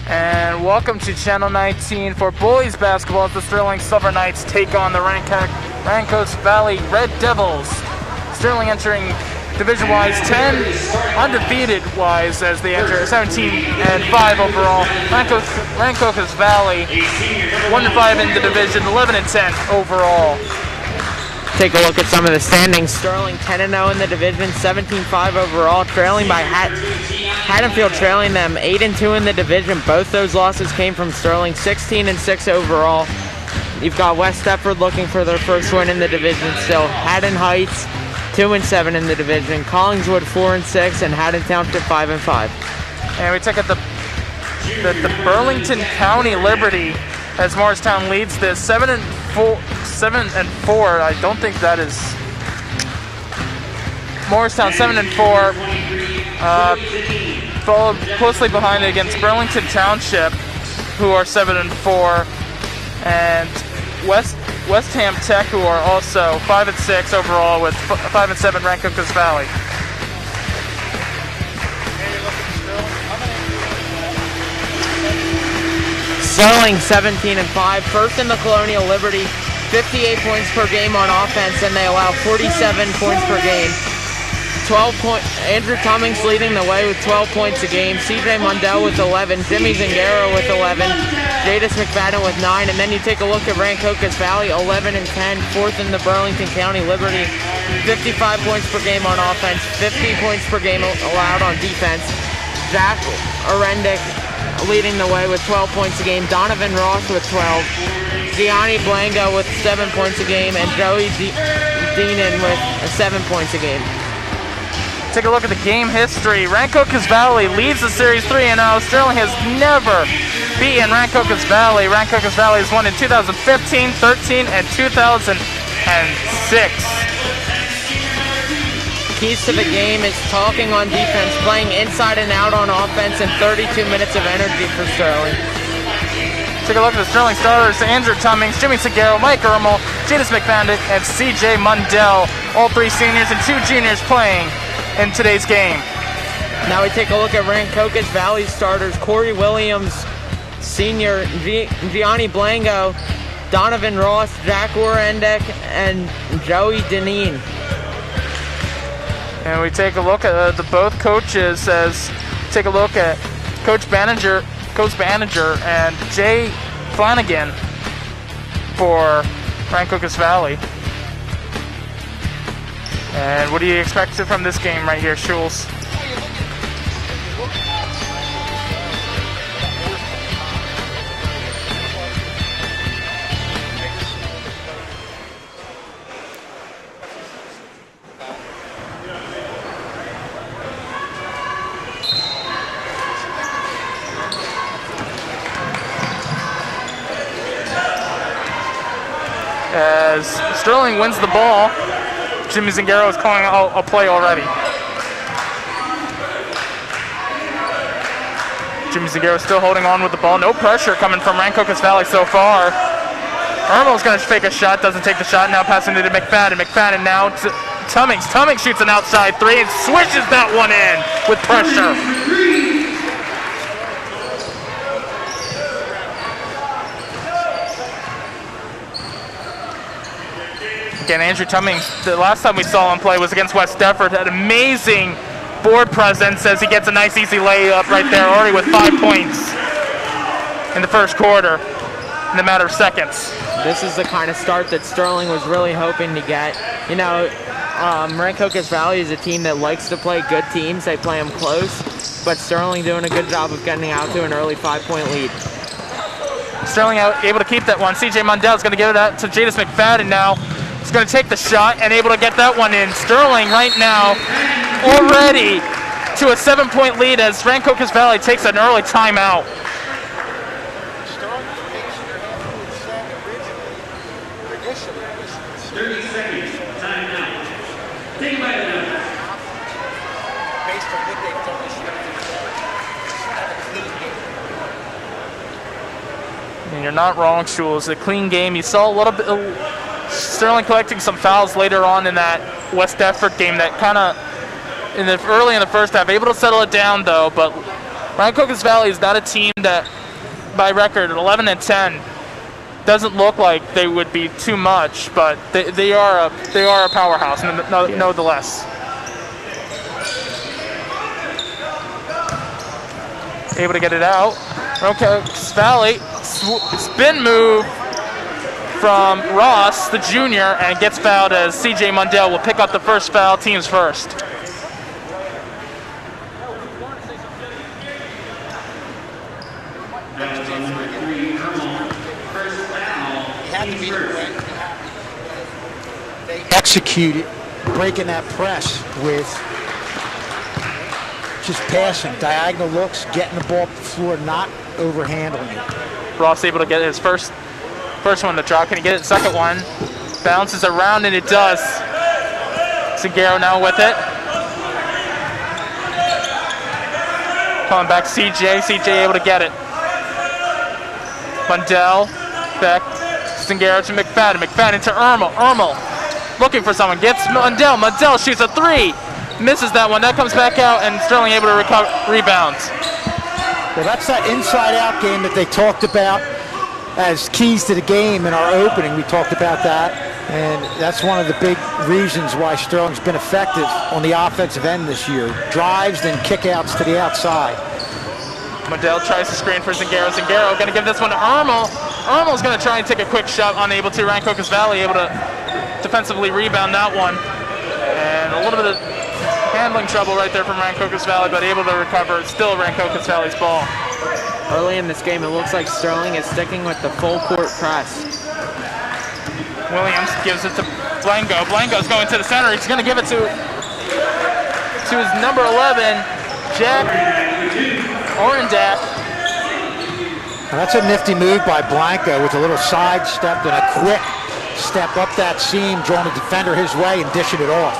And welcome to Channel 19 for boys basketball as the Sterling Silver Knights take on the Rancocas Valley Red Devils. Sterling entering division-wise 10, undefeated-wise as they enter 17-5 overall. Rancocas Valley 1-5 in the division, 11-10 overall. Take a look at some of the standings. Sterling 10-0 in the division, 17-5 overall, trailing by Haddonfield, trailing them 8-2 in the division. Both those losses came from Sterling, 16-6 overall. You've got West Deptford looking for their first win in the division still. Haddon Heights 2-7 in the division. Collingswood 4-6, and Haddon Township 5-5. And we take at the Burlington County Liberty as Morristown leads this 7-4. I don't think that is Morristown 7-4. Followed closely behind it against Burlington Township, who are 7-4, and West Ham Tech, who are also 5-6 overall, with 5-7 Rancocas Valley. Sterling 17-5, first in the Colonial Liberty, 58 points per game on offense, and they allow 47 points per game. Andrew Cummings leading the way with 12 points a game. CJ Mundell with 11. Jimmy Zingaro with 11. Jadis McFadden with 9. And then you take a look at Rancocas Valley, 11-10, fourth in the Burlington County Liberty. 55 points per game on offense, 50 points per game allowed on defense. Jack Arendick leading the way with 12 points a game. Donovan Ross with 12. Gianni Blanco with 7 points a game. And Joey Deenan with 7 points a game. Take a look at the game history. Rancocas Valley leads the series 3-0. Sterling has never beaten Rancocas Valley. Rancocas Valley has won in 2015, 13, and 2006. Keys to the game is talking on defense, playing inside and out on offense, and 32 minutes of energy for Sterling. Take a look at the Sterling starters. Andrew Cummings, Jimmy Segaro, Mike Ermel, Jadis McFadden, and CJ Mundell. All three seniors and 2 juniors playing in today's game. Now we take a look at Rancocas Valley starters. Corey Williams, senior, Gianni Blanco, Donovan Ross, Jack Warendek, and Joey Deneen. And we take a look at both coaches as take a look at Coach Banniger and Jay Flanagan for Rancocas Valley. And what do you expect from this game right here, Schulz? As Sterling wins the ball, Jimmy Zingaro is calling a play already. Jimmy Zingaro still holding on with the ball. No pressure coming from Rancocas Valley so far. Ermel's going to fake a shot, doesn't take the shot. Now passing it to McFadden. McFadden now to Tummings. Tummings shoots an outside 3 and swishes that one in with pressure. Again, Andrew Tummings, the last time we saw him play was against West Deptford. Had amazing board presence as he gets a nice easy layup right there already with 5 points in the first quarter in a matter of seconds. This is the kind of start that Sterling was really hoping to get. You know, Rancocas Valley is a team that likes to play good teams. They play them close, but Sterling doing a good job of getting out to an early 5-point lead. Sterling able to keep that one. CJ Mundell is going to give that to Jadis McFadden now. He's going to take the shot and able to get that one in. Sterling right now already to a 7-point lead as Rancocas Valley takes an early timeout. 30 seconds, timeout. Take by the And you're not wrong, Schulz. A clean game. You saw a little bit Sterling collecting some fouls later on in that West Deptford game that kind of early in the first half, able to settle it down though, but Rancocas Valley is not a team that, by record, 11-10, doesn't look like they would be too much, but they are a powerhouse, nonetheless. Able to get it out. Rancocas Valley spin move from Ross, the junior, and gets fouled as CJ Mundell will pick up the first foul, team's first. They executed breaking that press with just passing, diagonal looks, getting the ball up the floor, not overhandling it. Ross able to get his first one to drop. Can he get it? Second one. Bounces around and it does. Zingaro now with it. Calling back CJ. CJ able to get it. Mundell. Back. Zingaro to McFadden. McFadden to Ermel. Ermel looking for someone. Gets Mundell. Mundell shoots a three. Misses that one. That comes back out and Sterling able to rebound. Well, that's that inside-out game that they talked about as keys to the game in our opening. We talked about that, and that's one of the big reasons why Sterling's been effective on the offensive end this year. Drives, then kickouts to the outside. Mundell tries to screen for Zingaro. Zingaro going to give this one to Ermel. Ermel's going to try and take a quick shot, unable to. Rancocas Valley able to defensively rebound that one. And a little bit of handling trouble right there from Rancocas Valley, but able to recover. It's still Rancocas Valley's ball. Early in this game, it looks like Sterling is sticking with the full court press. Williams gives it to Blanco. Blanco's going to the center. He's going to give it to his number 11, Jack Orendak. Now that's a nifty move by Blanco with a little side step and a quick step up that seam, drawing the defender his way and dishing it off.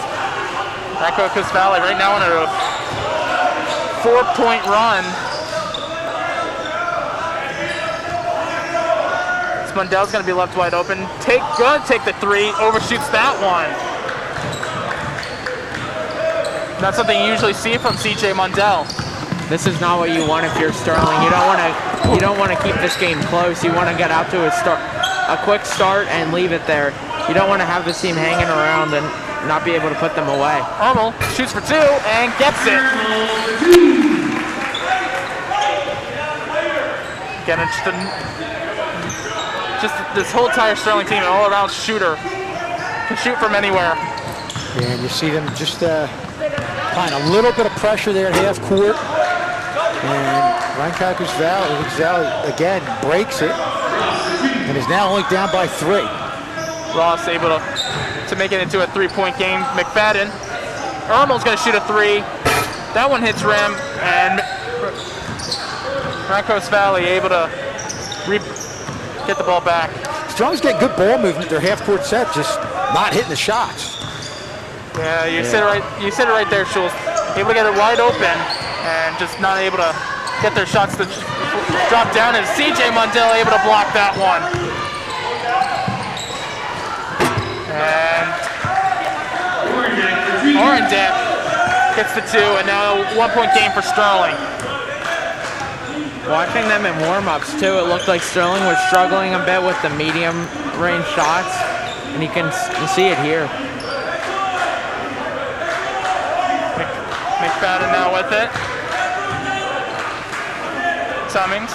Rancocas Valley right now on a 4-point run. Mundell's going to be left wide open. Take the three, overshoots that one. Not something you usually see from CJ Mundell. This is not what you want if you're Sterling. You don't want to keep this game close. You want to get out to a quick start and leave it there. You don't want to have this team hanging around and not be able to put them away. Ermel shoots for two and gets it. Again, just this whole entire Sterling team, an all-around shooter, can shoot from anywhere. Yeah, and you see them just applying a little bit of pressure there at half court. And Rancocas Valley again breaks it and is now only down by 3. Ross able to make it into a 3-point game. McFadden. Ermel's going to shoot a 3. That one hits rim, and Rancocas Valley able to get the ball back. Strong's getting good ball movement. Their half-court set, just not hitting the shots. Yeah, you said it right there, Schultz. Able to get it wide open and just not able to get their shots to drop down. And CJ Mundell able to block that one. And Orendak gets the 2, and now a 1-point game for Sterling. Watching them in warm-ups too, it looked like Sterling was struggling a bit with the medium-range shots, and you can see it here. McFadden now with it. Cummings.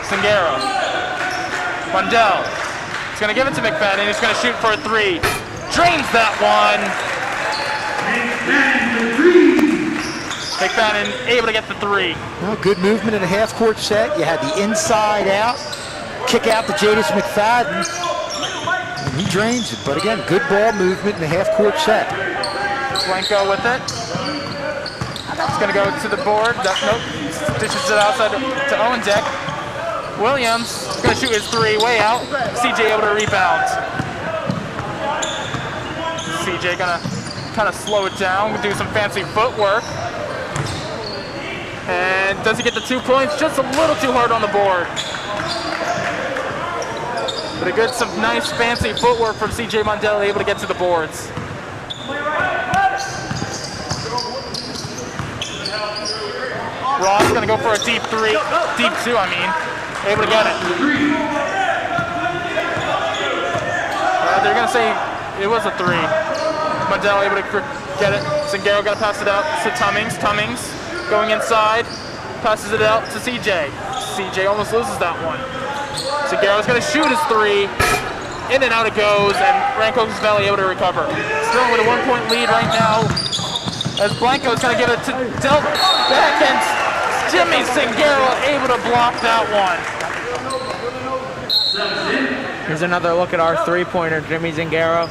Zingaro. Mundell. He's going to give it to McFadden. He's going to shoot for a 3. Drains that one. McFadden able to get the 3. Well, good movement in a half-court set. You had the inside out, kick out to Jadis McFadden, and he drains it. But again, good ball movement in a half-court set. Blanco with it. He's going to go to the board. Nope. Dishes it outside to Owendeck. Williams is going to shoot his 3 way out. CJ able to rebound. CJ going to kind of slow it down, do some fancy footwork. And does he get the 2 points? Just a little too hard on the board. But some nice fancy footwork from CJ Mundell, able to get to the boards. Ross gonna go for a deep three, deep two, I mean. Able to get it. They're gonna say it was a three. Mundell able to get it. Zingaro gonna pass it out to Tummings. Tummings going inside, passes it out to CJ. CJ almost loses that one. Zingaro's gonna shoot his three. In and out it goes, and Rancocas Valley able to recover. Still with a 1-point lead right now. As Blanco's gonna give it to Del back, and Jimmy Zingaro able to block that one. Here's another look at our three-pointer. Jimmy Zingaro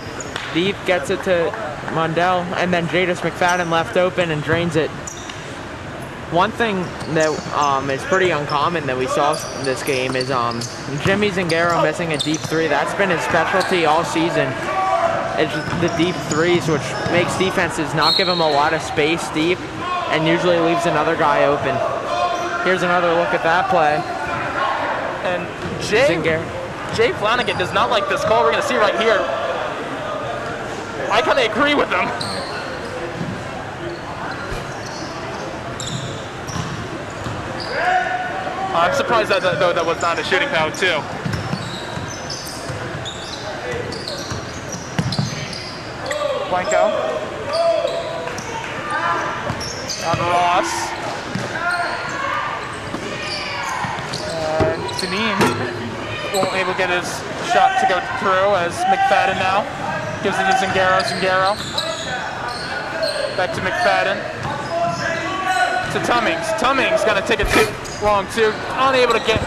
deep, gets it to Mundell, and then Jadis McFadden left open and drains it. One thing that is pretty uncommon that we saw in this game is Jimmy Zingaro missing a deep three. That's been his specialty all season. It's the deep threes, which makes defenses not give him a lot of space deep and usually leaves another guy open. Here's another look at that play. And Jay Flanagan does not like this call we're going to see right here. I kind of agree with him. I'm surprised that that was not a shooting foul too. Blanco. On Ross. Tanim won't able to get his shot to go through as McFadden now gives it to Zingaro. Zingaro. Back to McFadden. To Tummings. Tummings gonna take it too long too. Unable to get,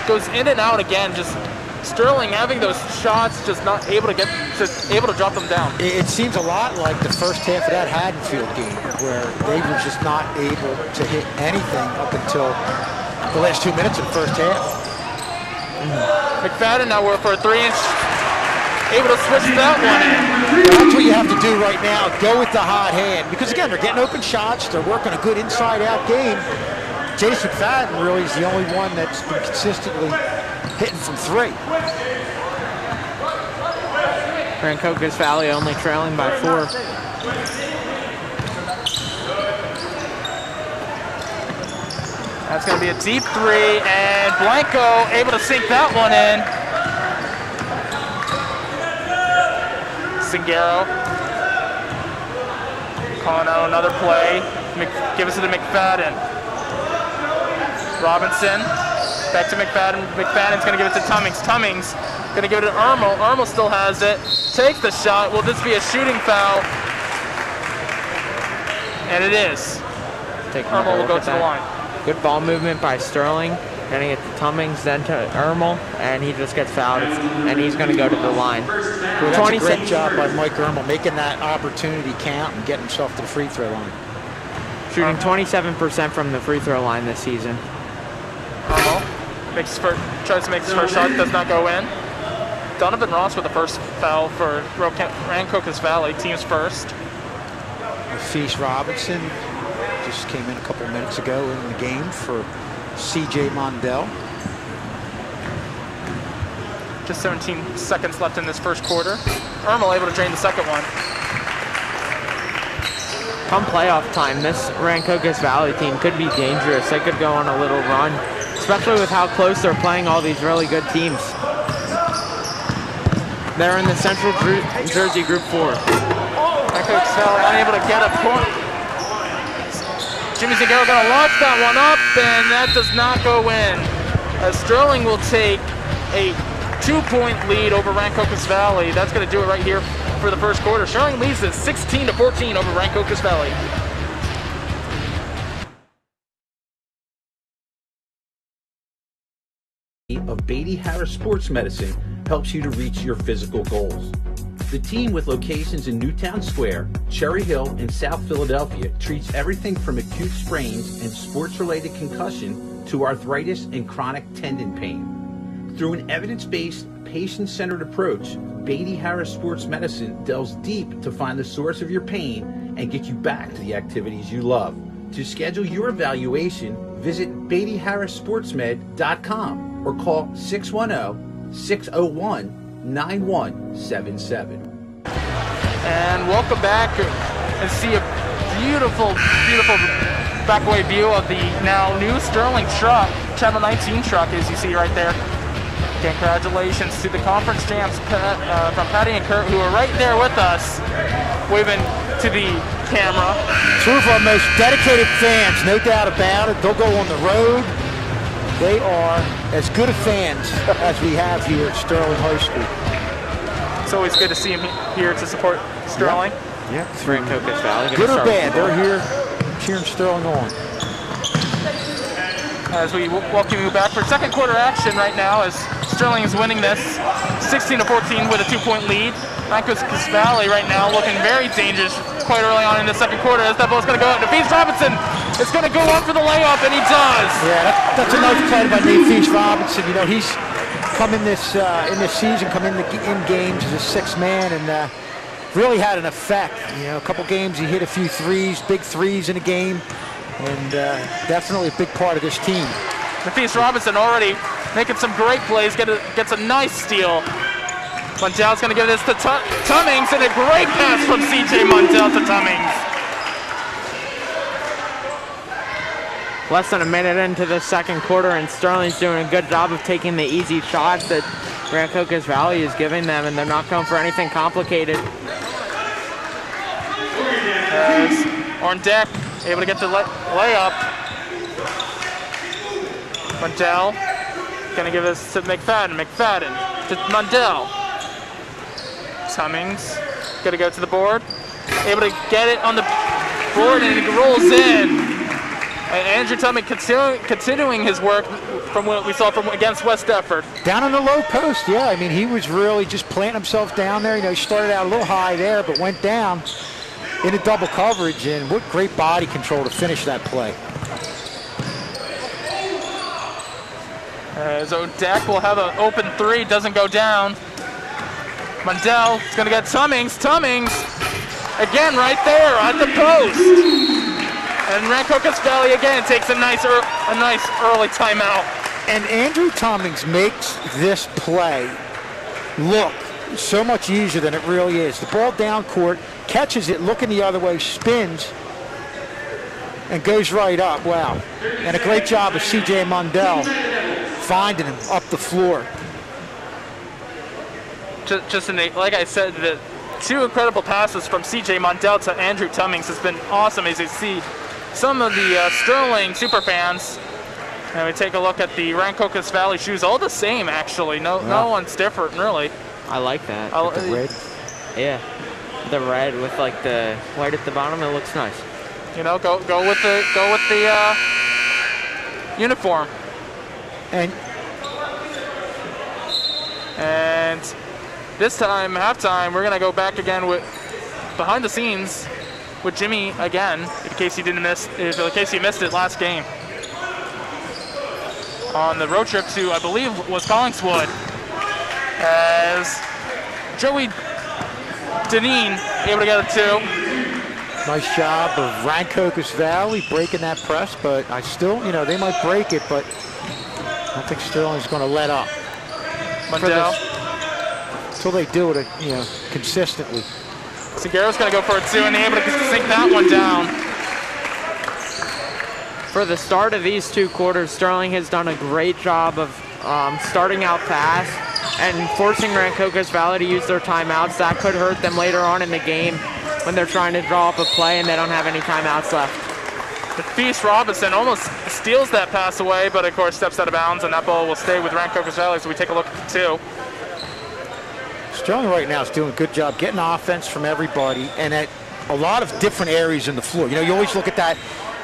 goes in and out again. Just Sterling having those shots, just not able to get, just able to drop them down. It seems a lot like the first half of that Haddonfield game, where they were just not able to hit anything up until the last 2 minutes of the first half. McFadden now we're for a 3-inch, able to switch that one in. That's what you have to do right now. Go with the hot hand, because again, they're getting open shots. They're working a good inside-out game. Jadis McFadden really is the only one that's been consistently hitting from three. Rancocas Valley only trailing by 4. That's going to be a deep three, and Blanco able to sink that one in. Zingaro calling out another play. Give us to McFadden. Robinson back to McFadden. McFadden's going to give it to Tummings. Tummings going to give it to Ermel. Ermel still has it. Takes the shot. Will this be a shooting foul? And it is. Ermel will go to the line. Good ball movement by Sterling. Getting it to Tummings, then to Ermel, and he just gets fouled, and he's going to go to the line. Well, that's a great job by Mike Ermel, making that opportunity count and getting himself to the free throw line. Shooting 27% from the free throw line this season. Ermel tries to make his first shot, does not go in. Donovan Ross with the first foul for Rancocas Valley, team's first. Feast Robinson just came in a couple minutes ago in the game for CJ Mondell. Just 17 seconds left in this first quarter. Ermel able to drain the second one. Come playoff time, this Rancocas Valley team could be dangerous. They could go on a little run, especially with how close they're playing all these really good teams. They're in the Central Jersey Group 4. Rancocas Valley unable to get a point. Jimmy Zingaro gonna launch that one up, and that does not go in. As Sterling will take a 2-point lead over Rancocas Valley. That's gonna do it right here for the first quarter. Sterling leads it 16-14 over Rancocas Valley. Of Beatty Harris Sports Medicine helps you to reach your physical goals. The team, with locations in Newtown Square, Cherry Hill, and South Philadelphia, treats everything from acute sprains and sports-related concussion to arthritis and chronic tendon pain. Through an evidence-based, patient-centered approach, Beatty Harris Sports Medicine delves deep to find the source of your pain and get you back to the activities you love. To schedule your evaluation, visit BeattyHarrisSportsMed.com or call 610-601-9177. And welcome back and see a beautiful, beautiful back-away view of the now new Sterling truck, Channel 19 truck, as you see right there. Again, congratulations to the conference champs from Patty and Kurt, who are right there with us, waving to the camera. Two of our most dedicated fans, no doubt about it. They'll go on the road. They are as good of fans as we have here at Sterling High School. It's always good to see him here to support Sterling. Yeah. Rancocas Valley. Good or bad, they're here cheering Sterling on. As we welcome you back for second quarter action right now, as Sterling is winning this 16-14 with a 2-point lead. Rancocas Valley right now looking very dangerous quite early on in the second quarter, as that ball's going to go out to Feast Robinson. It's going to go up for the layup, and he does. Yeah, that's a nice play by Nate Feast Robinson. You know, he's come in this season, come in games as a sixth man, and really had an effect. You know, a couple games he hit a few threes, big threes in a game, and definitely a big part of this team. Feast Robinson already making some great plays, gets a nice steal. Mundell's going to give this to Tummings, and a great pass from C.J. Mundell to Tummings. Less than a minute into the second quarter, and Sterling's doing a good job of taking the easy shots that Rancocas Valley is giving them, and they're not going for anything complicated. As on deck, able to get the layup. Mundell going to give this to McFadden. McFadden to Mundell. Tummings going to go to the board. Able to get it on the board, and he rolls in. And Andrew Tummings continuing his work from what we saw from against West Deptford. Down on the low post, yeah. I mean, he was really just planting himself down there. You know, he started out a little high there, but went down into double coverage, and what great body control to finish that play. As Odek will have an open three, doesn't go down. Mundell is going to get Tummings. Tummings, again, right there at the post. And Rancocas Valley again takes a nice early timeout. And Andrew Tummings makes this play look so much easier than it really is. The ball down court, catches it, looking the other way, spins, and goes right up. Wow. And a great job of C.J. Mundell finding him up the floor. Like I said, the two incredible passes from C.J. Mundell to Andrew Tummings has been awesome, as you see some of the Sterling superfans. And we take a look at the Rancocas Valley shoes, all the same actually. No one's different really. I like that. The red. Yeah, the red with like the white at the bottom. It looks nice. You know, go with the uniform. And this time, halftime, we're gonna go back again with behind the scenes with Jimmy again, in case you missed it last game. On the road trip to, I believe, was Collingswood, as Joey Deneen able to get a two. Nice job of Rancocas Valley breaking that press, but I still, you know, they might break it, but I don't think Sterling's going to let up. Mundell. Until they do it, you know, consistently. Seguero's going to go for it too, and they're able to sink that one down. For the start of these two quarters, Sterling has done a great job of starting out fast and forcing Rancocas Valley to use their timeouts. That could hurt them later on in the game when they're trying to draw up a play and they don't have any timeouts left. The Feast Robinson almost steals that pass away, but of course steps out of bounds, and that ball will stay with Rancocas Valley, so we take a look at the two. Sterling right now is doing a good job getting offense from everybody and at a lot of different areas in the floor. You know, you always look at that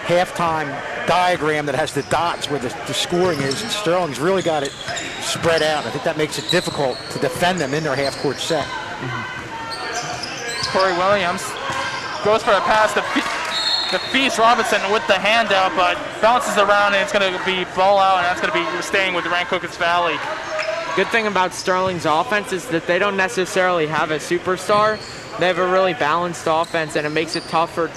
halftime diagram that has the dots where the scoring is, and Sterling's really got it spread out. I think that makes it difficult to defend them in their half-court set. Corey Williams goes for a pass. The Feast Robinson with the handout, but bounces around, and it's going to be ball out, and that's going to be staying with the Rancocas Valley. Good thing about Sterling's offense is that they don't necessarily have a superstar. They have a really balanced offense, and it makes it tough for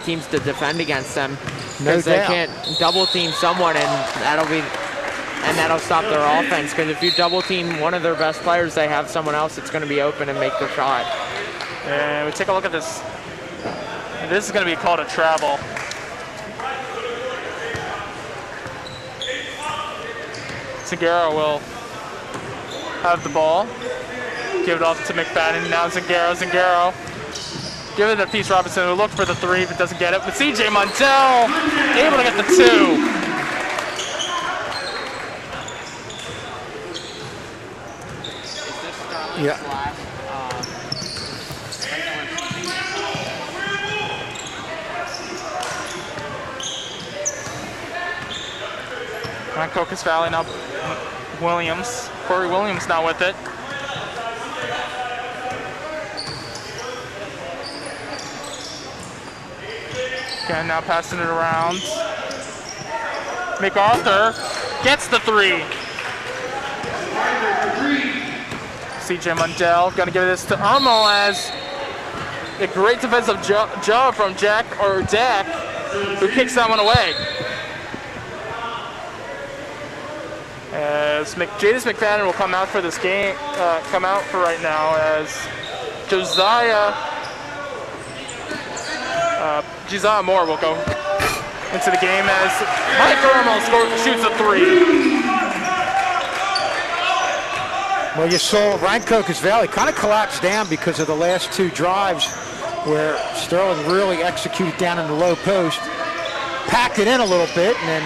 teams to defend against them because they can't double team someone, and that'll stop their offense. Because if you double team one of their best players, they have someone else that's going to be open and make the shot. And we take a look at this. This is going to be called a travel. Zingaro will have the ball. Give it off to McFadden. Now Zingaro. Give it to Peace Robinson, who looked for the 3 but doesn't get it. But CJ Mundell able to get the 2. Yeah. Rancocas Valley now. Williams. Corey Williams now with it. Again, now passing it around. MacArthur gets the 3. CJ Mundell gonna give this to Irmo as a great defensive job from Dak, who kicks that one away. As Jadis McFadden will come out for this game, come out for right now as Josiah Moore will go into the game as Mike Irmo shoots a 3. Well, you saw Rancocas Valley kind of collapse down because of the last 2 drives where Sterling really executed down in the low post, packed it in a little bit, and then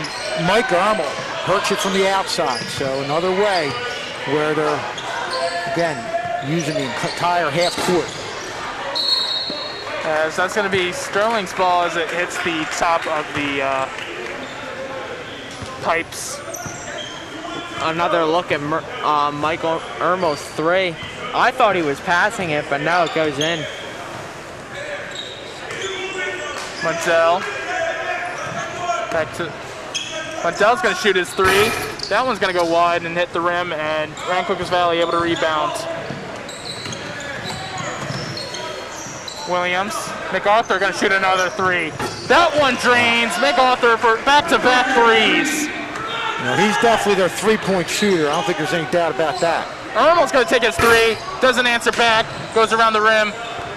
Mike Irmo hurts it from the outside. So another way where they're, again, using the entire half court. As that's going to be Sterling's ball as it hits the top of the pipes. Another look at Michael Irmo's 3. I thought he was passing it, but now it goes in. Mundell. Back to Mundell's going to shoot his 3. That one's going to go wide and hit the rim, and Rancocas Valley able to rebound. Williams. MacArthur going to shoot another 3. That one drains. MacArthur for back-to-back 3s. You know, he's definitely their 3-point shooter. I don't think there's any doubt about that. Irmo's going to take his 3, doesn't answer back, goes around the rim,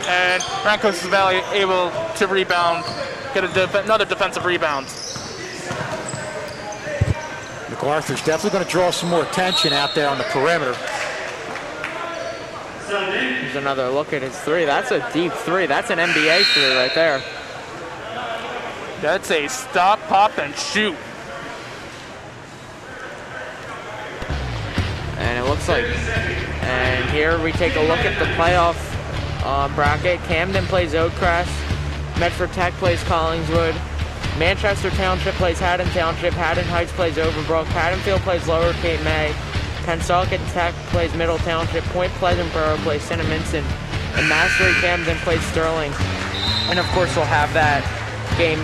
and Rancocas Valley able to rebound, get another defensive rebound. MacArthur's definitely going to draw some more attention out there on the perimeter. Here's another look at his 3. That's a deep 3. That's an NBA 3 right there. That's a stop, pop, and shoot. And it looks like, and here we take a look at the playoff bracket. Camden plays Oakcrest, Medford Tech plays Collingswood, Manchester Township plays Haddon Township, Haddon Heights plays Overbrook, Haddonfield plays Lower Cape May, Pennsauken Tech plays Middle Township, Point Pleasant Borough plays Cinnaminson, and Mastery Camden plays Sterling. And of course we'll have that game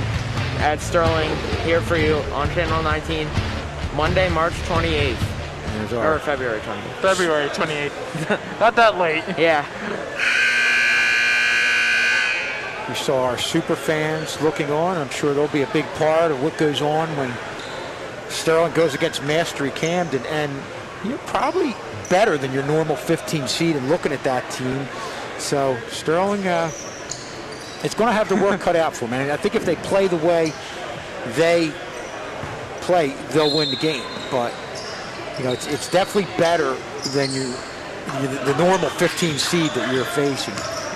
at Sterling here for you on Channel 19, Monday, March 28th. Or February 28th. February 28th. Not that late. Yeah. We saw our super fans looking on. I'm sure they'll be a big part of what goes on when Sterling goes against Mastery Camden. And you're probably better than your normal 15 seed and looking at that team. So Sterling, it's going to have the work cut out for them. And I think if they play the way they play, they'll win the game. But you know, it's definitely better than the normal 15 seed that you're facing,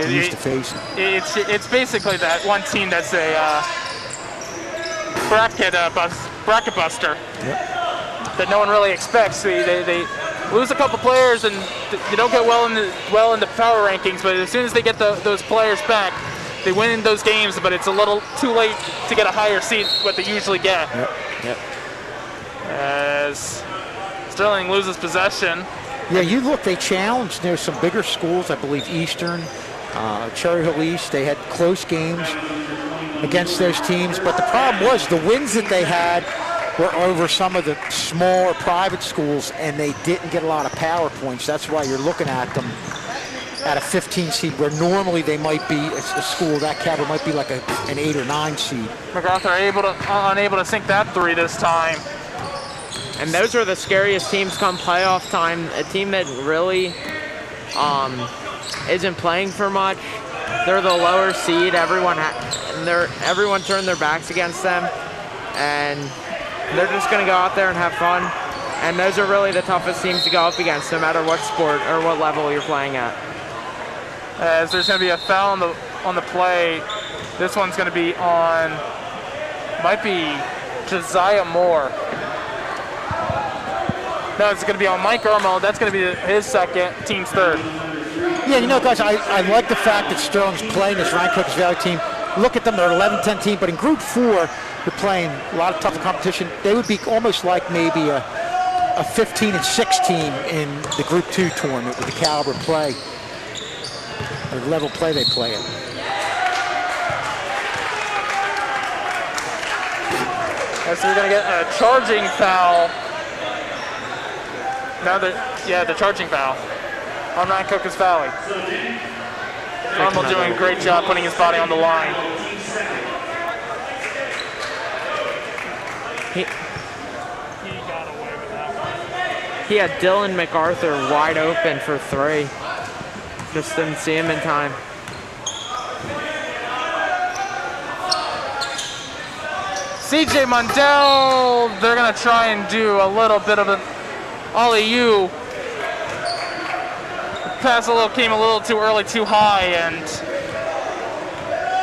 used to facing. It's basically that one team that's a bracket buster. Yep. That no one really expects. They lose a couple players and you don't get well in the power rankings. But as soon as they get those players back, they win in those games. But it's a little too late to get a higher seed what they usually get. Yep. Yep. As Sterling loses possession. Yeah, you look, they challenged, there's some bigger schools, I believe Eastern, Cherry Hill East, they had close games against those teams, but the problem was the wins that they had were over some of the smaller private schools, and they didn't get a lot of power points. That's why you're looking at them at a 15 seed, where normally they might be, a school that caliber might be like an 8 or 9 seed. MacArthur unable to sink that 3 this time. And those are the scariest teams come playoff time. A team that really isn't playing for much. They're the lower seed. Everyone turned their backs against them, and they're just going to go out there and have fun. And those are really the toughest teams to go up against, no matter what sport or what level you're playing at. As there's going to be a foul on the play. This one's going to be on, might be Josiah Moore. No, it's going to be on Mike Ermo. That's going to be his second, team's third. Yeah, you know, guys, I like the fact that Sterling's playing this Rancocas Valley team. Look at them, they're an 11-10 team, but in Group 4, they're playing a lot of tough competition. They would be almost like maybe a 15-6 team in the Group 2 tournament with the caliber play, or the level play they play at. So we're going to get a charging foul. Now the charging foul on Rancocas Valley. Normal doing a great job putting his body on the line. He had Dylan MacArthur wide open for 3. Just didn't see him in time. CJ Mundell, they're going to try and do a little bit of an ollie-oop. Pass came a little too early, too high, and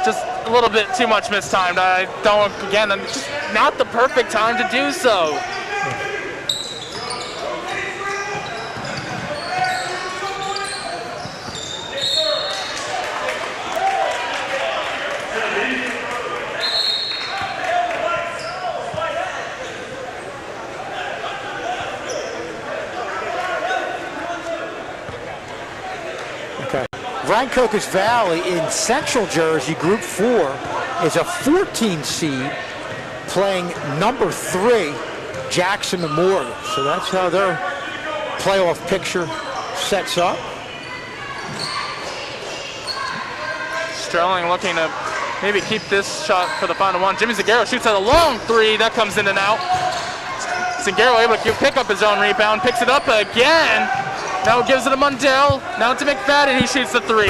just a little bit too much mistimed. Again, just not the perfect time to do so. Rancocas Valley in Central Jersey, Group 4, is a 14 seed playing number 3, Jackson Memorial. So that's how their playoff picture sets up. Sterling looking to maybe keep this shot for the final one. Jimmy Zagaro shoots at a long 3. That comes in and out. Zagaro able to pick up his own rebound, picks it up again. Now gives it to Mundell. Now to McFadden, who shoots the 3.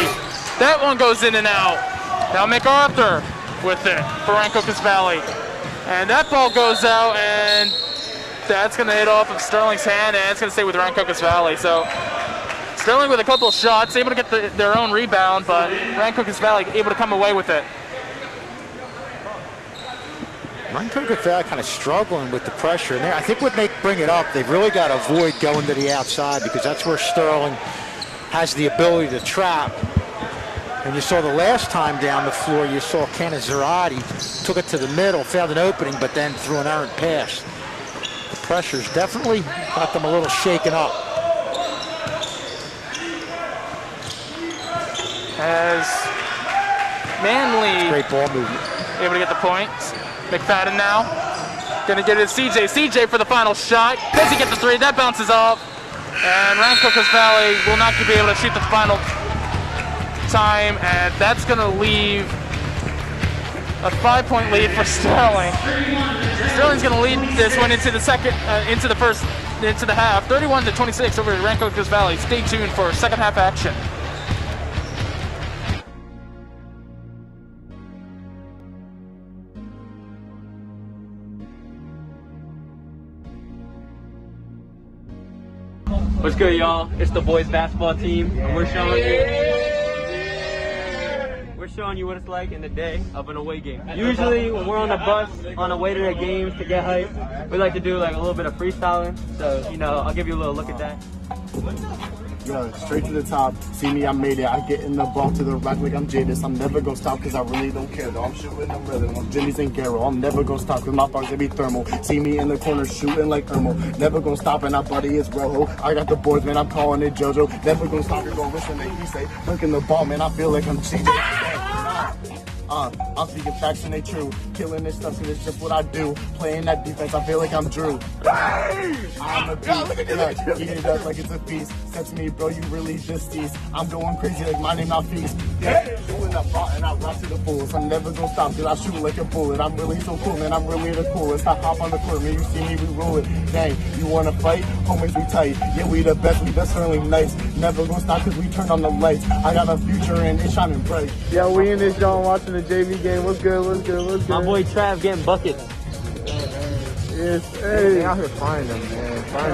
That one goes in and out. Now MacArthur with it for Rancocas Valley. And that ball goes out, and that's going to hit off of Sterling's hand, and it's going to stay with Rancocas Valley. So Sterling with a couple of shots, able to get their own rebound, but Rancocas Valley able to come away with it. Rancocas Valley kind of struggling with the pressure in there. I think when they bring it up, they've really got to avoid going to the outside, because that's where Sterling has the ability to trap. And you saw the last time down the floor, you saw Ken Zerati took it to the middle, found an opening, but then threw an errant pass. The pressure's definitely got them a little shaken up. As Manley Great ball movement. able to get the points. McFadden now gonna get it to CJ. CJ for the final shot. Does he get the 3? That bounces off. And Rancocas Valley will not be able to shoot the final time, and that's gonna leave a 5-point lead for Sterling. Sterling's gonna lead this one into the half, 31-26 over Rancocas Valley. Stay tuned for second half action. What's good, y'all? It's the boys basketball team, and we're showing you what it's like in the day of an away game. Usually, when we're on the bus on the way to the games to get hype, we like to do like a little bit of freestyling. So, I'll give you a little look at that. Yo, straight to the top. See me, I made it. I get in the ball to the rack like I'm Jadis. I'm never gonna stop because I really don't care. Though I'm shooting the rhythm. I'm Jimmy's and Garrow. I'm never gonna stop because my thugs they be thermal. See me in the corner shooting like Ermo. Never gonna stop and our buddy is Rojo. I got the boards, man. I'm calling it JoJo. Never gonna stop and go listen to he say. Dunking the ball, man. I feel like I'm CJ. I'm speaking facts and they true. Killing this stuff, cause it's just what I do. Playing that defense, I feel like I'm Drew. I'm a beast. Eat it up like it's a feast. Said to me, bro, you really just tease. I'm going crazy like my name not feast. Shooting up ball and I rock to the fools. I'm never gonna stop till I shoot like a bullet. I'm really so cool, man. I'm really the coolest. I hop on the court, man. You see me, we roll it. Dang, you wanna fight? Homies, we tight. Yeah, we the best, we the Sterling Knights. Never gonna stop cause we turn on the lights. I got a future and it's shining bright. Yo, we in this joint watching the JV game. What's good? What's good? What's good? My boy Trav getting buckets. Yes, hey. They out here finding them, man. Find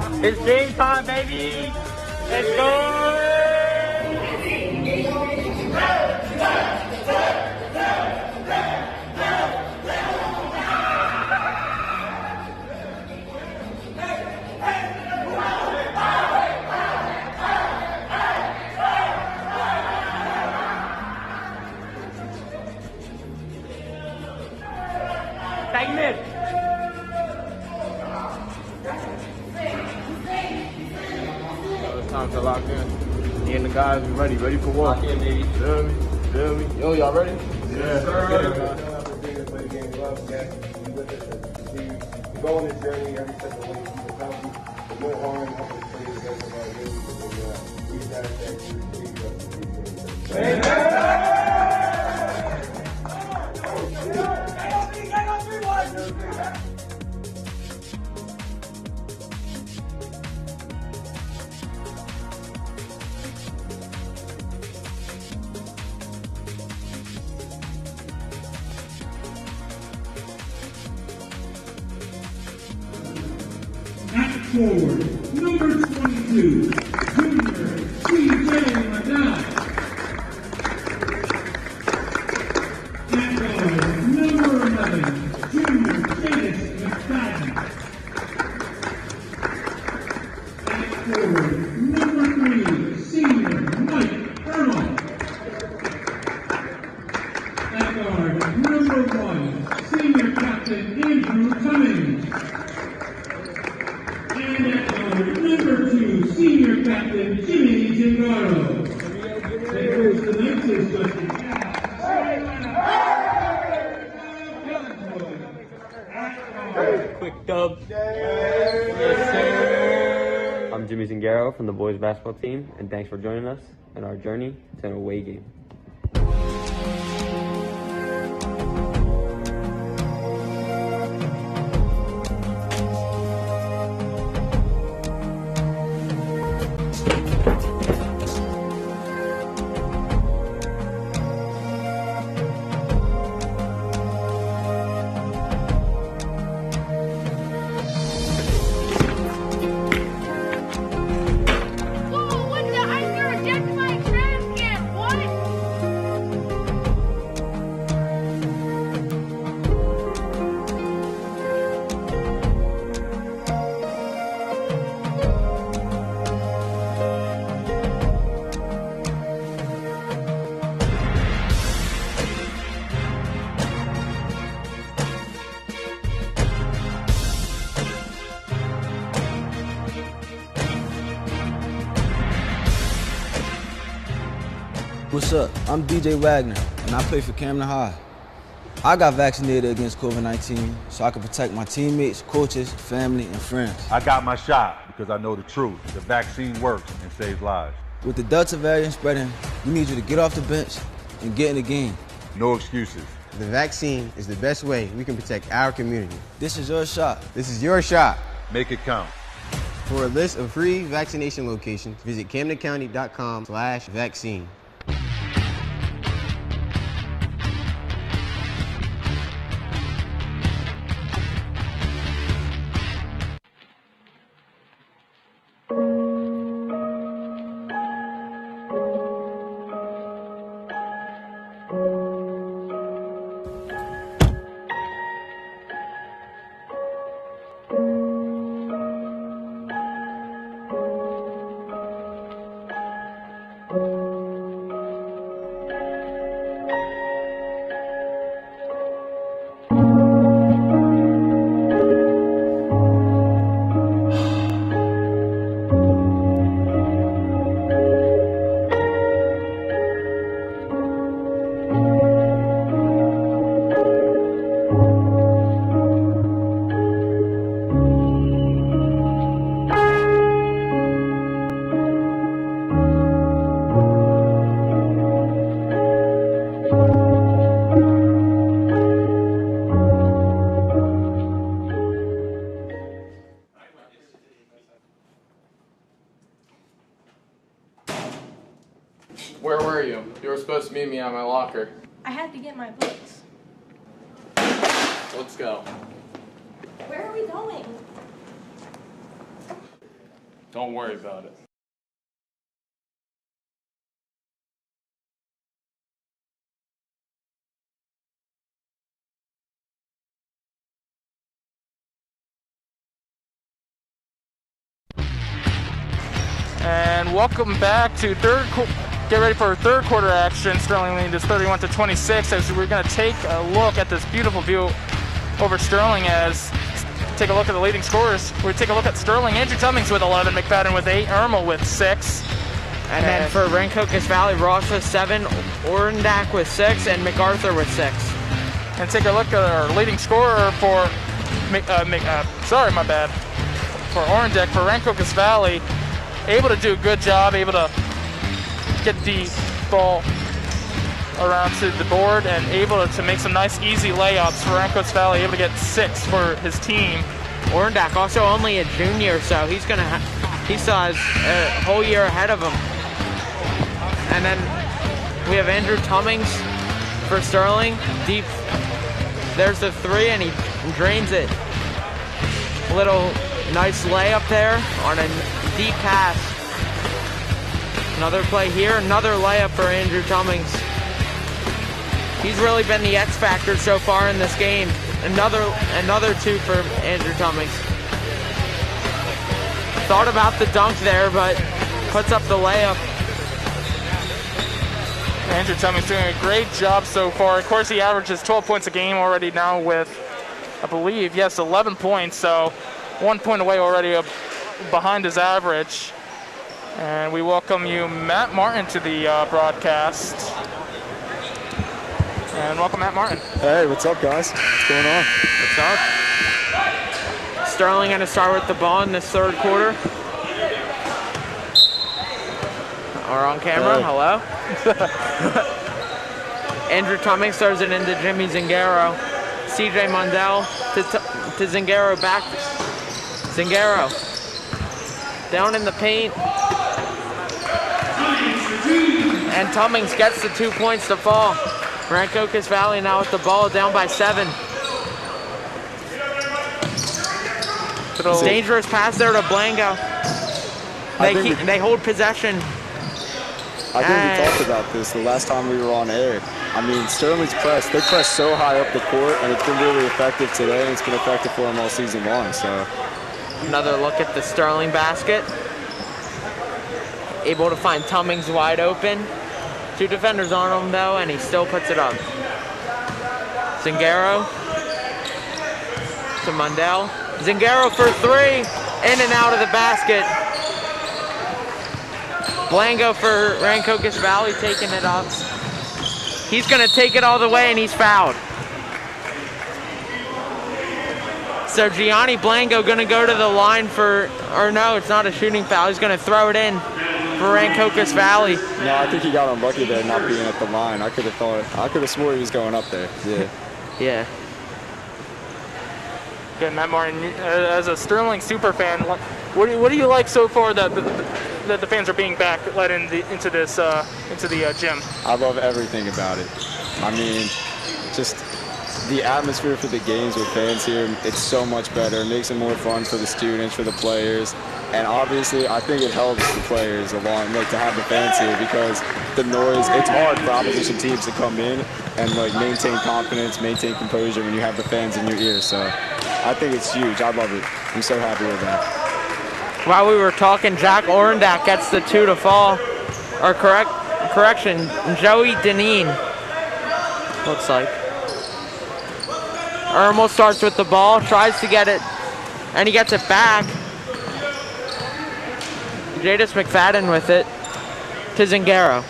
them. It's game time, baby. Let's go. Tighten it. It's time to lock in. Me and the guys are ready for war. Lock in, baby. Feel me? Yo, y'all ready? Yes, sir. Go on this journey every step of the way, keep it healthy. There's no harm, nothing to play together about you. And we got At forward, number 22, Junior C.J. Maddow. At guard, number 11, Junior Jadis McFadden. At forward, number 3, Senior Mike Earl. At guard, number 1, Senior Captain Andrew Cummings. And at guard, number 2, Senior Captain Jimmy Zingaro. And goes the next is Justin. Quick dub. Yes, sir. I'm Jimmy Zingaro from the boys basketball team, and thanks for joining us in our journey to an away game. What's up? I'm DJ Wagner, and I play for Camden High. I got vaccinated against COVID-19 so I can protect my teammates, coaches, family, and friends. I got my shot because I know the truth. The vaccine works and saves lives. With the Delta variant spreading, we need you to get off the bench and get in the game. No excuses. The vaccine is the best way we can protect our community. This is your shot. This is your shot. Make it count. For a list of free vaccination locations, visit CamdenCounty.com/vaccine. Where were you? You were supposed to meet me at my locker. I had to get my books. Let's go. Where are we going? Don't worry about it. And welcome back to get ready for third quarter action. Sterling lead is 31-26 as we're going to take a look at this beautiful view over Sterling as take a look at the leading scorers. We take a look at Sterling. Andrew Cummings with 11, McFadden with 8, Irma with 6. And then for Rancocas Valley, Ross with 7, Orendak with 6, and MacArthur with 6. And take a look at our leading scorer for, for Orendak, for Rancocas Valley. Able to do a good job, able to get the ball around to the board and able to make some nice easy layups for Rancocas Valley, able to get 6 for his team. Orendak also only a junior, so he still has a whole year ahead of him. And then we have Andrew Cummings for Sterling. Deep, there's the 3 and he drains it. Little nice layup there on a deep pass. Another play here, another layup for Andrew Cummings. He's really been the X factor so far in this game. Another 2 for Andrew Cummings. Thought about the dunk there, but puts up the layup. Andrew Cummings doing a great job so far. Of course, he averages 12 points a game already now with, I believe, yes, 11 points. So 1 point away already behind his average. And we welcome you, Matt Martin, to the broadcast. And welcome, Matt Martin. Hey, what's up, guys? What's going on? What's up? Sterling going to start with the ball in this third quarter. We're on camera. Hey. Hello. Andrew Cummings throws it into Jimmy Zingaro. CJ Mundell to Zingaro back. Zingaro down in the paint. And Cummings gets the 2 points to fall. Rancocas Valley now with the ball down by 7. Dangerous pass there to Blanco. They hold possession. I think we talked about this the last time we were on air. I mean, Sterling's press, they press so high up the court, and it's been really effective today, and it's been effective for them all season long. So another look at the Sterling basket. Able to find Cummings wide open. 2 defenders on him though, and he still puts it up. Zingaro to Mundell. Zingaro for 3, in and out of the basket. Blanco for Rancocas Valley taking it up. He's gonna take it all the way and he's fouled. So Gianni Blanco gonna go to the line for, or no, it's not a shooting foul. He's gonna throw it in for Rancocas Valley. no, I think he got unlucky there not being at the line. I could have swore he was going up there. Yeah. Yeah. Good, Matt Martin. As a Sterling super fan, what do you like so far that the fans are being back let into the gym? I love everything about it. I mean, just the atmosphere for the games with fans here, it's so much better. It makes it more fun for the students, for the players. And obviously, I think it helps the players along, to have the fans here because the noise, it's hard for opposition teams to come in and, maintain confidence, maintain composure when you have the fans in your ear. So I think it's huge. I love it. I'm so happy with that. While we were talking, Jack Orendak gets the 2 to fall. Or correction, Joey Deneen, looks like. Irma starts with the ball, tries to get it, and he gets it back. Jadis McFadden with it to Zingaro.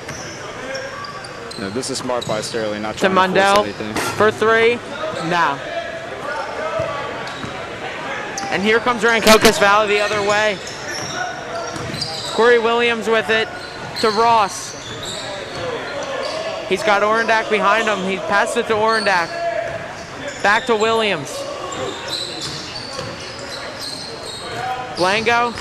No, this is smart by Sterling, not to trying to Mundell force anything. for 3. Now. And here comes Rancocas Valley the other way. Corey Williams with it to Ross. He's got Orendak behind him. He passed it to Orendak. Back to Williams. Blanco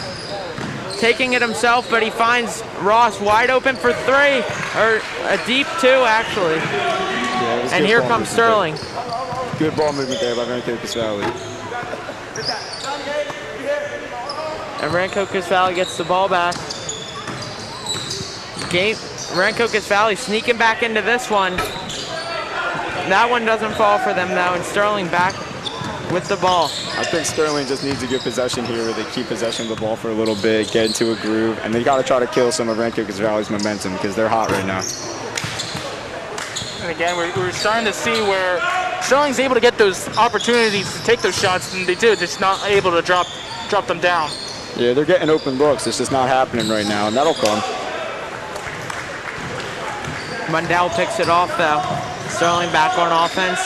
taking it himself, but he finds Ross wide open for 3, or a deep 2 actually. Yeah, and here comes Sterling. Good ball movement there by Rancocas Valley. And Rancocas Valley gets the ball back. Rancocas Valley sneaking back into this one. That one doesn't fall for them though, and Sterling back with the ball. I think Sterling just needs a good possession here where they keep possession of the ball for a little bit, get into a groove, and they got to try to kill some of Rancocas Valley's momentum because they're hot right now. And again, we're starting to see where Sterling's able to get those opportunities to take those shots, and they do, just not able to drop them down. Yeah, they're getting open looks. It's just not happening right now, and that'll come. Mundell picks it off though. Sterling back on offense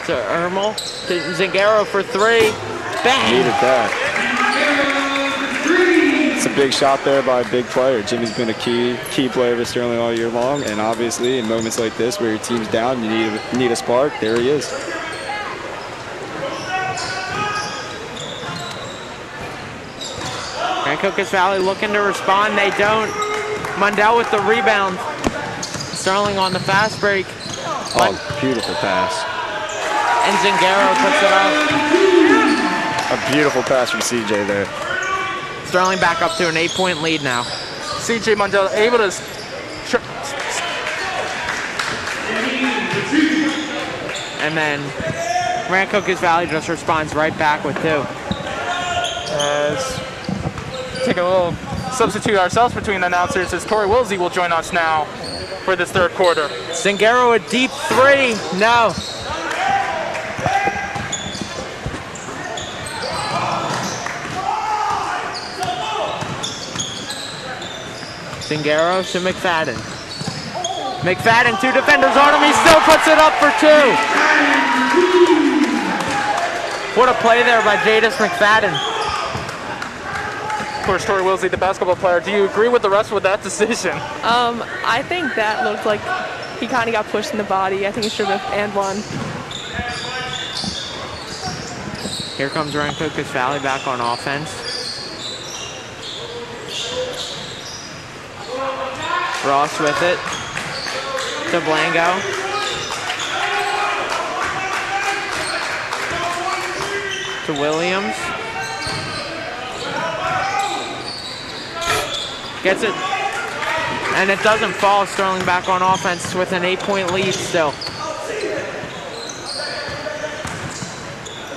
to Ermel. To Zingaro for three. Bang! Needed that. It's a big shot there by a big player. Jimmy's been a key player for Sterling all year long, and obviously in moments like this where your team's down, you need a spark. There he is. Rancocas Valley looking to respond. They don't. Mundell with the rebound. Sterling on the fast break. Oh, beautiful pass. And Zingaro puts it up. A beautiful pass from CJ there. Sterling back up to an 8-point lead now. CJ Mundell able to... And then Rancocas Valley just responds right back with two. Take a little substitute ourselves between the announcers as Tori Wilsey will join us now for this third quarter. Zingaro a deep three. No. Zingaro to McFadden. McFadden, two defenders on him. He still puts it up for two. What a play there by Jadis McFadden. Of course, Tori Wilsey, the basketball player. Do you agree with the rest with that decision? I think that looked like he kind of got pushed in the body. I think he should have and one. Here comes Rancocas Valley back on offense. Ross with it to Blango. To Williams. Gets it. And it doesn't fall. Sterling back on offense with an 8-point lead still.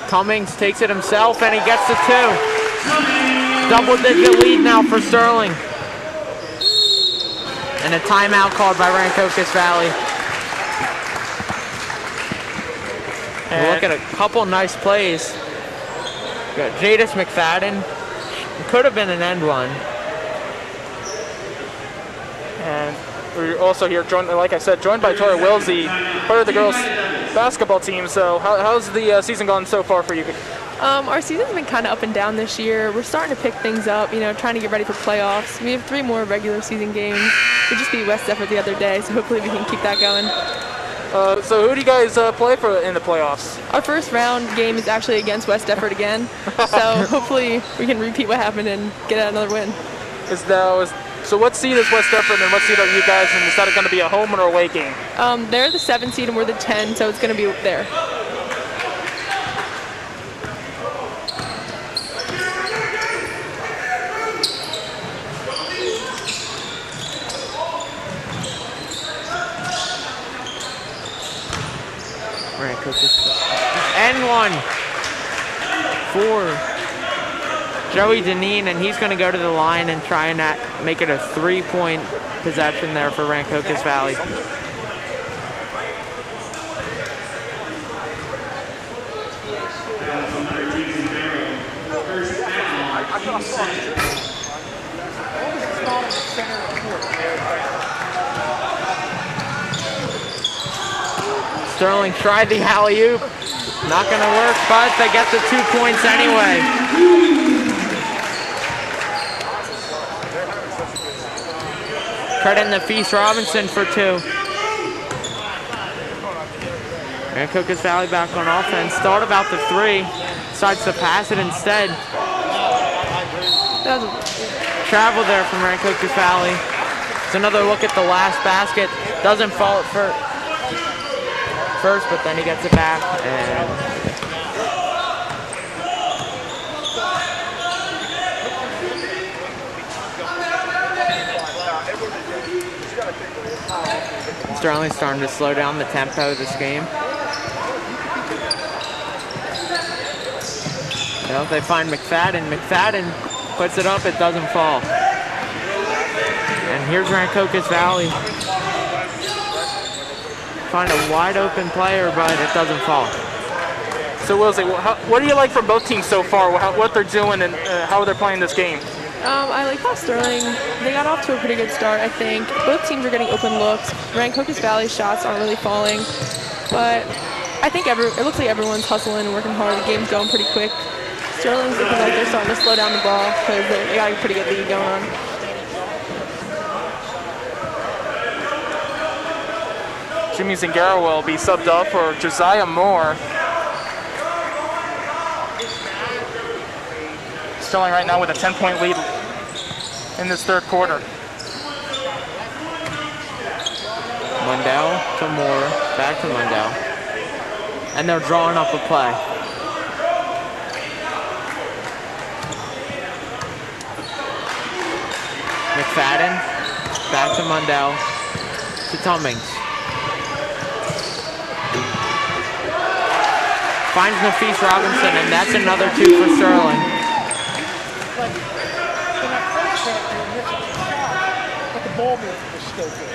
Cummings takes it himself and he gets the two. Double-digit lead now for Sterling. And a timeout called by Rancocas Valley. We'll look at a couple nice plays. Got Jadis McFadden. Could have been an end one. And we're also here, joined, like I said, joined by Tori Wilsey, part of the girls' basketball team. So how's the season gone so far for you? Our season's been kind of up and down this year. We're starting to pick things up, trying to get ready for playoffs. We have 3 more regular season games. We just beat West Effort the other day, so hopefully we can keep that going. So who do you guys play for in the playoffs? Our first round game is actually against West Effort again, so hopefully we can repeat what happened and get another win. So what seed is West Effort and what seed are you guys, and is that going to be a home or away game? They're the 7 seed and we're the 10, so it's going to be there. And one for Joey Deneen, and he's going to go to the line and try and make it a 3-point possession there for Rancocas Valley. Sterling tried the alley-oop. Not going to work, but they get the 2 points anyway. Cut in the Feast Robinson for 2. Rancocas Valley back on offense. Thought about the 3. Decides to pass it instead. Travel there from Rancocas Valley. It's another look at the last basket. Doesn't fall for first, but then he gets it back, and Sterling's starting to slow down the tempo of this game. Well, they find McFadden. McFadden puts it up, it doesn't fall. And here's Rancocas Valley. Find a wide open player, but it doesn't fall. So Wilsey, what do you like from both teams so far? What they're doing and how they're playing this game? I like how Sterling, they got off to a pretty good start, I think. Both teams are getting open looks. Rancocas Valley's shots aren't really falling. But I think it looks like everyone's hustling and working hard. The game's going pretty quick. Sterling's looking like they're starting to slow down the ball because they got a pretty good lead going on. Jimmy Zingaro will be subbed up for Josiah Moore. Sterling right now with a 10-point lead in this third quarter. Mundell to Moore, back to Mundell. And they're drawing up a play. McFadden, back to Mundell, to Tummings. Finds Nafis Robinson, and that's another 2 for Sterling. But the ball movement was still good.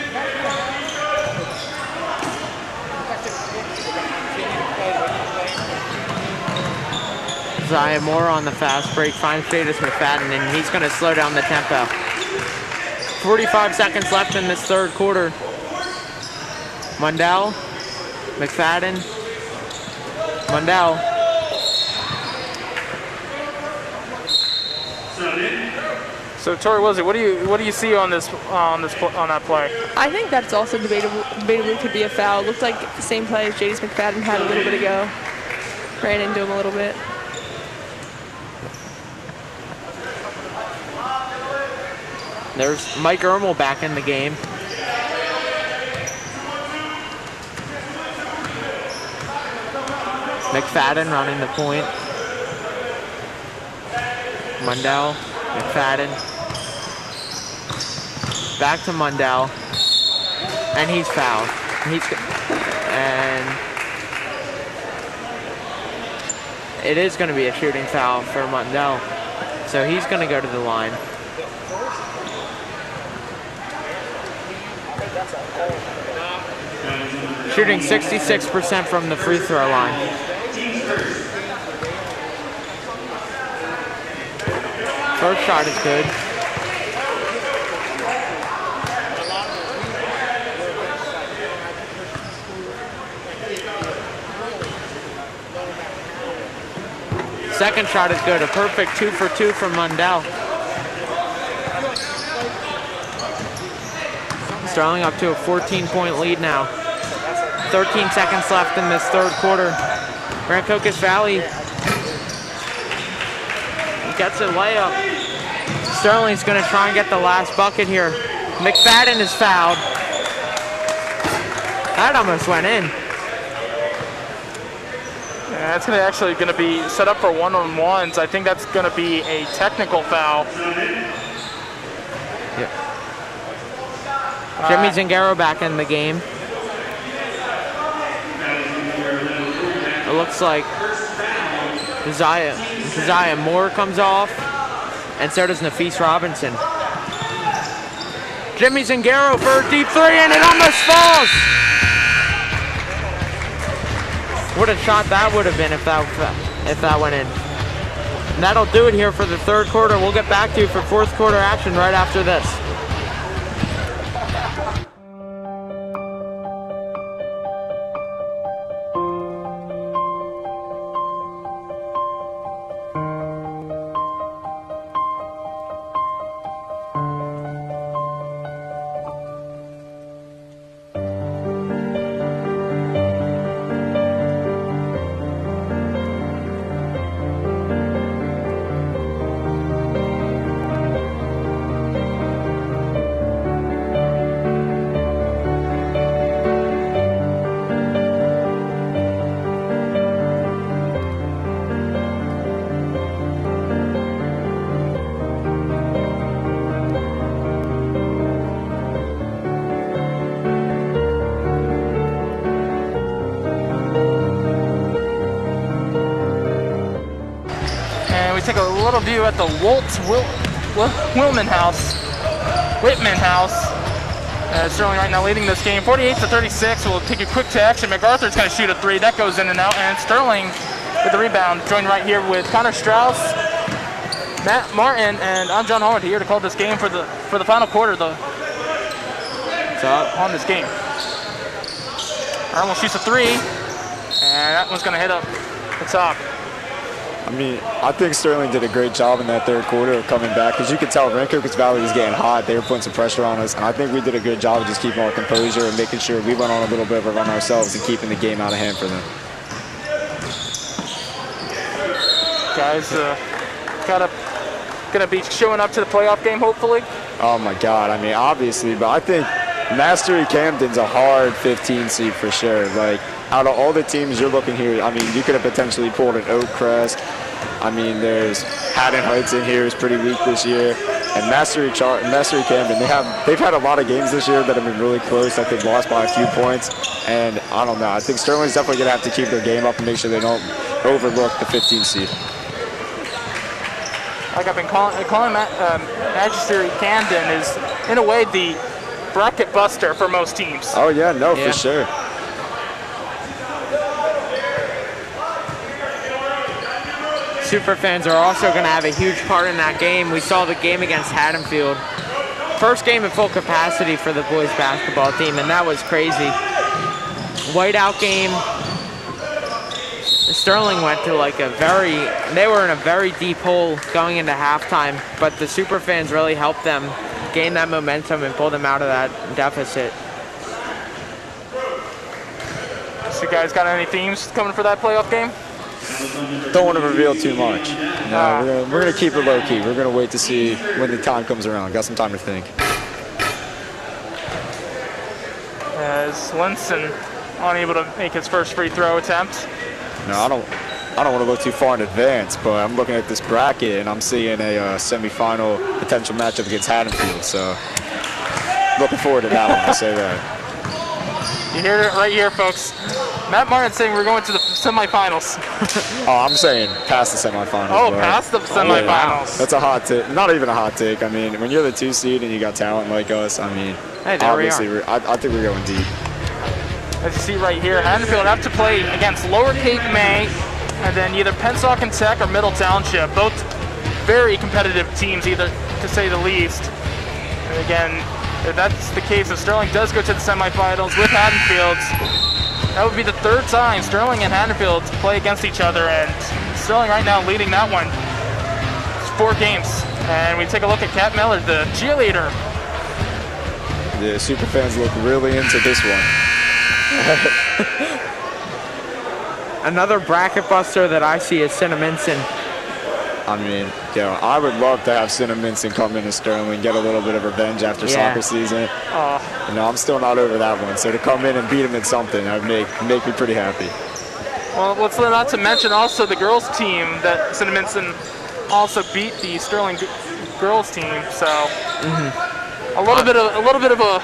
Josiah Moore on the fast break, finds Jadis McFadden, and he's going to slow down the tempo. 45 seconds left in this third quarter. Mundell, McFadden, Mundell. So Tori Wilsey, what do you see on that play? I think that's also debatably could be a foul. It looked like the same play as Jadis McFadden had a little bit ago. Ran into him a little bit. There's Mike Ermel back in the game. McFadden running the point. Mundell, McFadden. Back to Mundell. And he's fouled. And it is going to be a shooting foul for Mundell. So he's going to go to the line. Shooting 66% from the free throw line. First shot is good. Second shot is good. A perfect 2 for 2 from Mundell. Sterling up to a 14-point lead now. 13 seconds left in this third quarter. Rancocas Valley gets a layup. Sterling's going to try and get the last bucket here. McFadden is fouled. That almost went in. Yeah, that's actually going to be set up for one-on-ones. I think that's going to be a technical foul. Yep. Jimmy Zingaro back in the game. It looks like Josiah Moore comes off, and so does Nafis Robinson. Jimmy Zingaro for a deep 3, and it almost falls! What a shot that would have been if that went in. And that'll do it here for the third quarter. We'll get back to you for fourth quarter action right after this. a little view at the Whitman House. Sterling right now leading this game, 48-36. We'll take a quick to action. MacArthur's going to shoot a three. That goes in and out. And Sterling with the rebound. Joined right here with Connor Strauss, Matt Martin, and I'm John Howard here to call this game for the final quarter. On this game. Arnold shoots a three, and that one's going to hit up the top. I mean, I think Sterling did a great job in that third quarter of coming back, because you could tell Rancocas Valley was getting hot. They were putting some pressure on us, and I think we did a good job of just keeping our composure and making sure we went on a little bit of a run ourselves and keeping the game out of hand for them. Guys, gonna be showing up to the playoff game, hopefully. Oh my God! I mean, obviously, but I think Mastery Camden's a hard 15 seed for sure. Like, out of all the teams you're looking here, I mean, you could have potentially pulled an Oakcrest. I mean, there's Haddon Heights in here is pretty weak this year, and Mastery Camden. They've had a lot of games this year that have been really close, that they've lost by a few points. And I don't know. I think Sterling's definitely gonna have to keep their game up and make sure they don't overlook the 15 seed. Like I've been calling Mastery Camden is in a way the bracket buster for most teams. Oh yeah, no, for sure. Super fans are also going to have a huge part in that game. We saw the game against Haddonfield. First game at full capacity for the boys basketball team, and that was crazy. Whiteout game. Sterling went to they were in a very deep hole going into halftime, but the Super fans really helped them gain that momentum and pull them out of that deficit. So you guys got any themes coming for that playoff game? Don't want to reveal too much. No, we're gonna keep it low key. We're gonna wait to see when the time comes around. Got some time to think. As Linson unable to make his first free throw attempt. No, I don't want to look too far in advance, but I'm looking at this bracket and I'm seeing a semifinal potential matchup against Haddonfield. So looking forward to that one. I say that. You hear it right here, folks. Matt Martin saying we're going to the semifinals. Oh, I'm saying past the semifinals. Oh, past the semifinals. Yeah. That's a hot take. Not even a hot take. I mean, when you're the 2 seed and you got talent like us, I mean, hey, obviously, I think we're going deep. As you see right here, Haddonfield have to play against Lower Cape May and then either Pennsauken Tech or Middle Township. Both very competitive teams, either to say the least. And again, if that's the case, if Sterling does go to the semifinals with Haddonfield, that would be the third time Sterling and Haddonfield play against each other, and Sterling right now leading that one. It's 4 games. And we take a look at Kat Miller, the cheerleader. The Super fans look really into this one. Another bracket buster that I see is Cinnaminson. I mean, I would love to have Cinnaminson come into Sterling, get a little bit of revenge after soccer season. I'm still not over that one. So to come in and beat him in something, that would make me pretty happy. Well, let's not to mention also the girls team that Cinnaminson also beat the Sterling girls team. So a little bit of a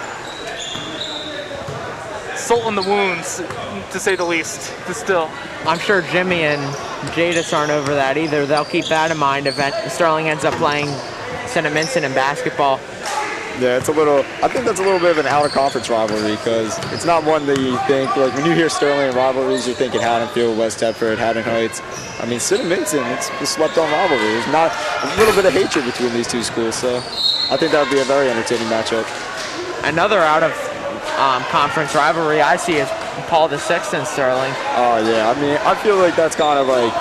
salt in the wounds, to say the least. Still, I'm sure Jimmy and Jadis aren't over that either. They'll keep that in mind if Sterling ends up playing Cinnaminson in basketball. Yeah, I think that's a little bit of an out-of-conference rivalry, because it's not one that you think, like when you hear Sterling rivalries, you're thinking Haddonfield, West Thetford, Haddon Heights. I mean, Cinnaminson, it's a slept-on rivalry. There's not a little bit of hatred between these two schools, so I think that would be a very entertaining matchup. Another out-of-conference rivalry I see is Paul VI and Sterling. Oh, yeah. I mean, I feel like that's kind of like,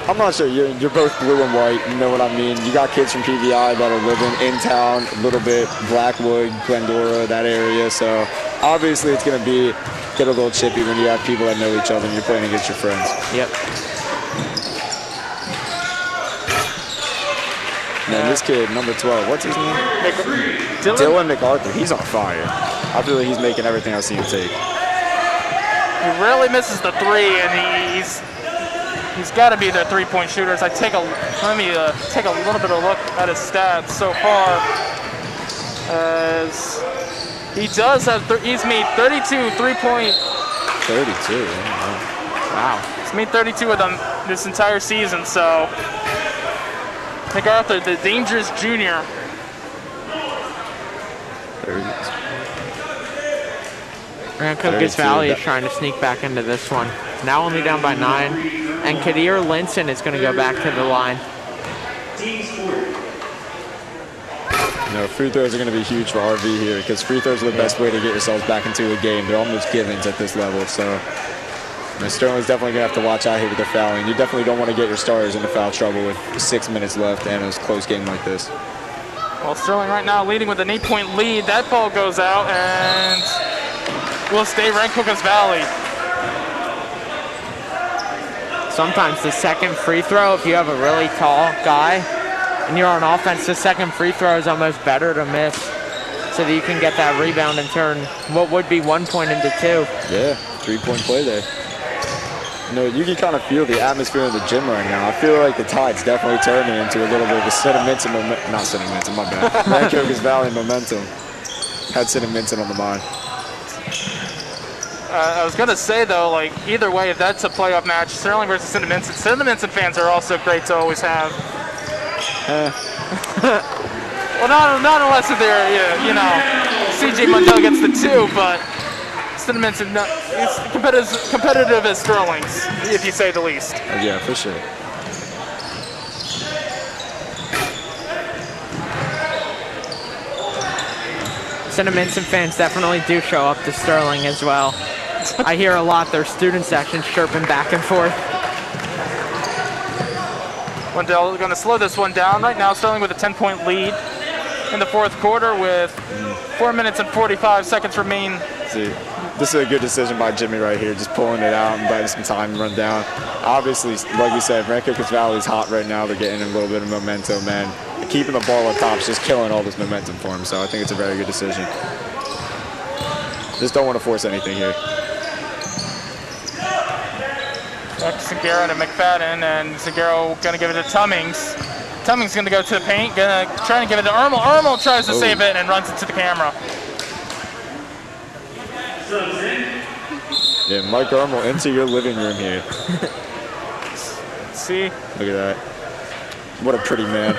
I'm not sure. You're both blue and white. You know what I mean? You got kids from PVI that are living in town, a little bit Blackwood, Glendora, that area. So obviously it's going to get a little chippy when you have people that know each other and you're playing against your friends. Yep. Man, this kid, number 12, what's his name? Dylan MacArthur. He's on fire. I feel like he's making everything I see him take. He rarely misses the 3, and he's got to be their 3-point shooters. Let me take a little bit of a look at his stats so far. As he does have, he's made 32 3-point. 32. Wow. He's made 32 of them this entire season. So MacArthur, the dangerous junior. There he is. Rancocas Valley is trying to sneak back into this one. Now only down by 9. And Kadir Linson is going to go back to the line. You know, free throws are going to be huge for RV here because free throws are the best way to get yourselves back into a game. They're almost givens at this level. So you know, Sterling's definitely going to have to watch out here with their fouling. You definitely don't want to get your starters into foul trouble with 6 minutes left and a close game like this. Well, Sterling right now leading with an 8-point lead. That ball goes out and will stay Rancocas Valley. Sometimes the second free throw, if you have a really tall guy and you're on offense, the second free throw is almost better to miss so that you can get that rebound and turn what would be 1 point into 2. Yeah, 3-point play there. You know, you can kind of feel the atmosphere in the gym right now. I feel like the tide's definitely turning into a little bit of a sentimental momentum. Not sentimental, my bad. Rancocas Valley momentum. Had sentimental on the mind. I was going to say, though, like, either way, if that's a playoff match, Sterling versus Cinnamon fans are also great to always have. Well, not unless if they're, you know, CJ Mundell gets the 2, but Cinnamon it's competitive as Sterling's, if you say the least. Yeah, for sure. Cinnamon fans definitely do show up to Sterling as well. I hear a lot their student sections chirping back and forth. Mundell going to slow this one down. Right now, Sterling with a 10-point lead in the fourth quarter with 4 minutes and 45 seconds remain. See, this is a good decision by Jimmy right here, just pulling it out and letting some time run down. Obviously, like you said, Rancocas Valley is hot right now. They're getting a little bit of momentum, and keeping the ball on top is just killing all this momentum for them. So I think it's a very good decision. Just don't want to force anything here. Back to Segura to McFadden, and Segura going to give it to Tummings. Tummings going to go to the paint, going to try and give it to Ermel. Ermel tries to save it and runs it to the camera. Yeah, Mike Ermel into your living room here. See? Look at that. What a pretty man.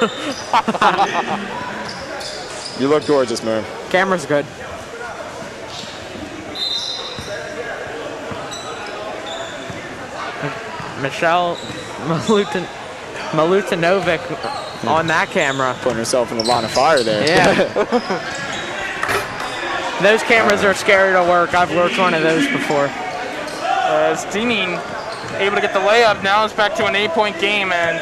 You look gorgeous, man. Camera's good. Michelle Malutinovic on that camera. Putting herself in the line of fire there. Yeah. Those cameras are scary to work. I've worked one of those before. As Deaning able to get the layup, now it's back to an 8-point game and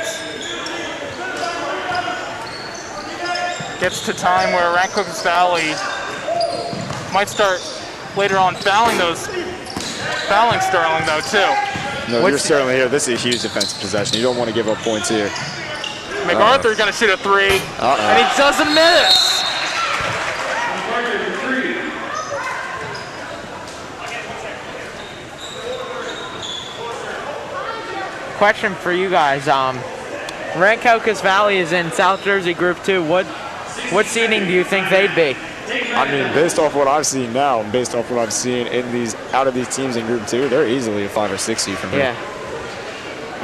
gets to time where Rancocas Valley might start later on fouling Sterling though too. No, you're certainly here. This is a huge defensive possession. You don't want to give up points here. MacArthur going to shoot a 3, and he doesn't miss. Question for you guys. Rancocas Valley is in South Jersey Group 2. What seeding do you think they'd be? I mean, based off what I've seen now, and based off what I've seen out of these teams in Group 2, they're easily a 5 or 6 seed for me. Yeah.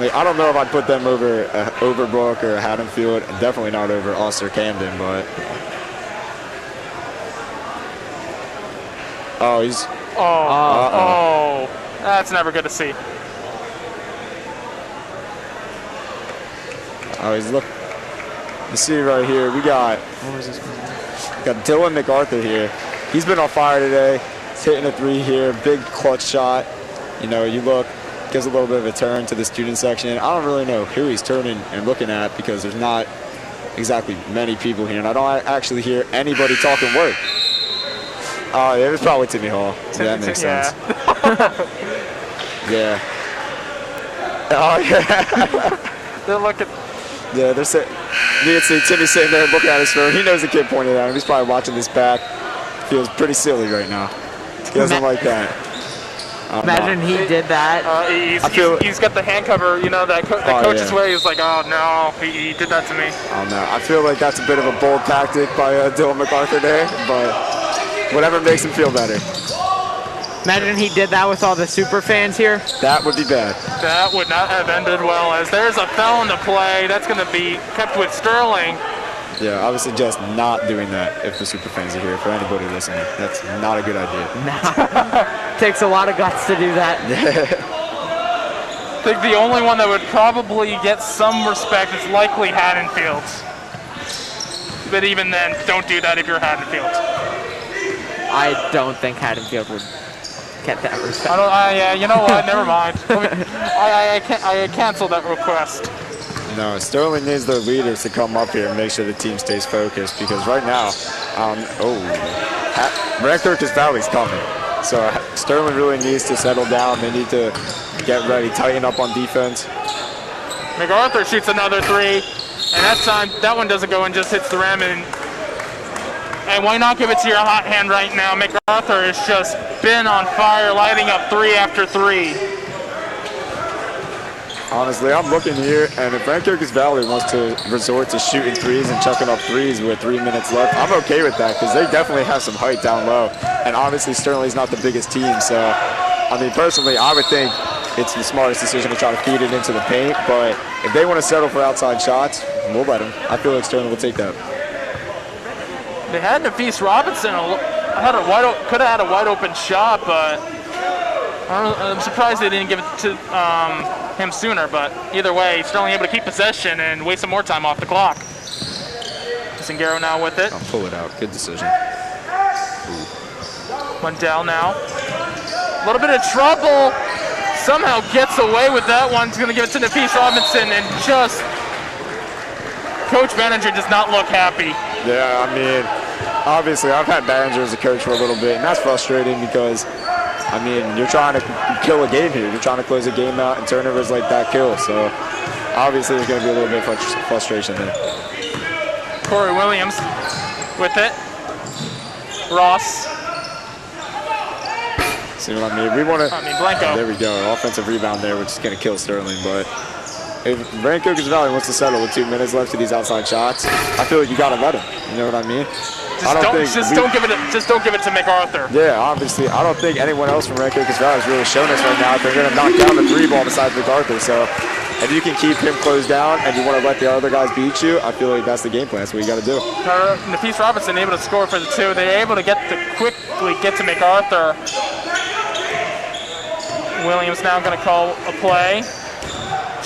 Like, I don't know if I'd put them over Overbrook or Haddonfield, and definitely not over Ulster Camden, but. Oh, he's. Oh, that's never good to see. Oh, he's look. You see right here, we got. What was this? Got Dylan MacArthur here. He's been on fire today. He's hitting a 3 here, big clutch shot. You know, you look, gives a little bit of a turn to the student section. I don't really know who he's turning and looking at because there's not exactly many people here, and I don't actually hear anybody talking work. Oh, it was probably Timmy Hall. Yeah, that makes sense. Yeah. Oh, yeah. They're looking. Yeah, they're sitting. You can see Timmy sitting there looking at his phone. He knows the kid pointed at him. He's probably watching this back. Feels pretty silly right now. He doesn't like that. Imagine he did that. He's got the hand cover, you know, that coach's way. He's like, oh no, he did that to me. Oh no, I feel like that's a bit of a bold tactic by Dylan MacArthur there, but whatever makes him feel better. Imagine he did that with all the super fans here. That would be bad. That would not have ended well, as there's a foul in the play. That's going to be kept with Sterling. Yeah, I would suggest not doing that if the super fans are here. For anybody listening, that's not a good idea. Takes a lot of guts to do that. I think the only one that would probably get some respect is likely Haddonfield. But even then, don't do that if you're Haddonfield. I don't think Haddonfield would get that respect. Yeah, you know what? Never mind. I canceled that request. No, Sterling needs their leaders to come up here and make sure the team stays focused, because right now, Rancocas Valley's coming. So Sterling really needs to settle down. They need to get ready, tighten up on defense. MacArthur shoots another three, and that one doesn't go and just hits the rim. And why not give it to your hot hand right now? MacArthur has just been on fire, lighting up three after three. Honestly, I'm looking here, and if Rancocas Valley wants to resort to shooting threes and chucking up threes with 3 minutes left, I'm okay with that, because they definitely have some height down low. And obviously, Sterling's not the biggest team, so, I mean, personally, I would think it's the smartest decision to try to feed it into the paint, but if they want to settle for outside shots, we'll let them. I feel like Sterling will take that. They had Nafis Robinson could have had a wide open shot, but I'm surprised they didn't give it to him sooner. But either way, Sterling able to keep possession and waste some more time off the clock. Zingaro now with it. I'll pull it out. Good decision. Mundell now. A little bit of trouble. Somehow gets away with that one. He's going to give it to Nafis Robinson, and just Coach Banninger does not look happy. Yeah, I mean, obviously, I've had Banninger as a coach for a little bit, and that's frustrating because, I mean, you're trying to kill a game here. You're trying to close a game out, and turnovers like that kill. So, obviously, there's going to be a little bit of frustration there. Corey Williams with it. Ross. See what I mean? Blanco. There we go. Offensive rebound there, which is going to kill Sterling, but if Rancocas Valley wants to settle with 2 minutes left to these outside shots, I feel like you got to let him. You know what I mean? Just don't give it to MacArthur. Yeah, obviously, I don't think anyone else from Rancocas Valley has really shown us right now they're going to knock down the three ball besides MacArthur. So if you can keep him closed down and you want to let the other guys beat you, I feel like that's the game plan. That's what you got to do. Nafis Robinson able to score for the two. They're able to quickly get to MacArthur. Williams now going to call a play.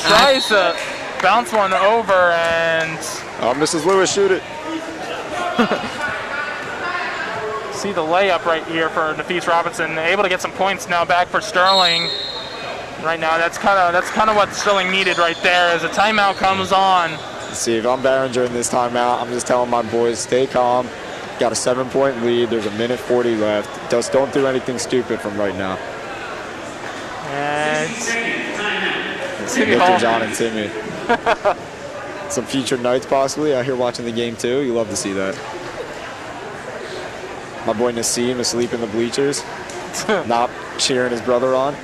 Tries to bounce one over and... Oh, Mrs. Lewis, shoot it. See the layup right here for Nafis Robinson. Able to get some points now back for Sterling. Right now, that's kind of what Sterling needed right there as a timeout comes on. Let's see, if I'm Barringer in this timeout, I'm just telling my boys, stay calm. Got a 7-point lead. There's a minute 40 left. Just don't do anything stupid from right now. And Mr. John and Timmy. Some featured nights possibly out here watching the game too. You love to see that. My boy Nassim asleep in the bleachers, not cheering his brother on.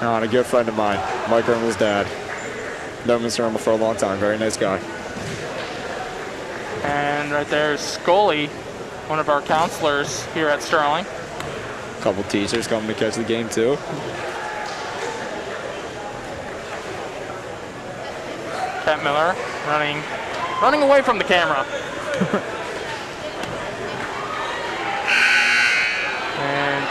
And a good friend of mine, Mike Irmel's dad. Known Mr. Irmel for a long time. Very nice guy. And right there is Scully, one of our counselors here at Sterling. A couple teachers coming to catch the game too. Cat Miller running away from the camera. And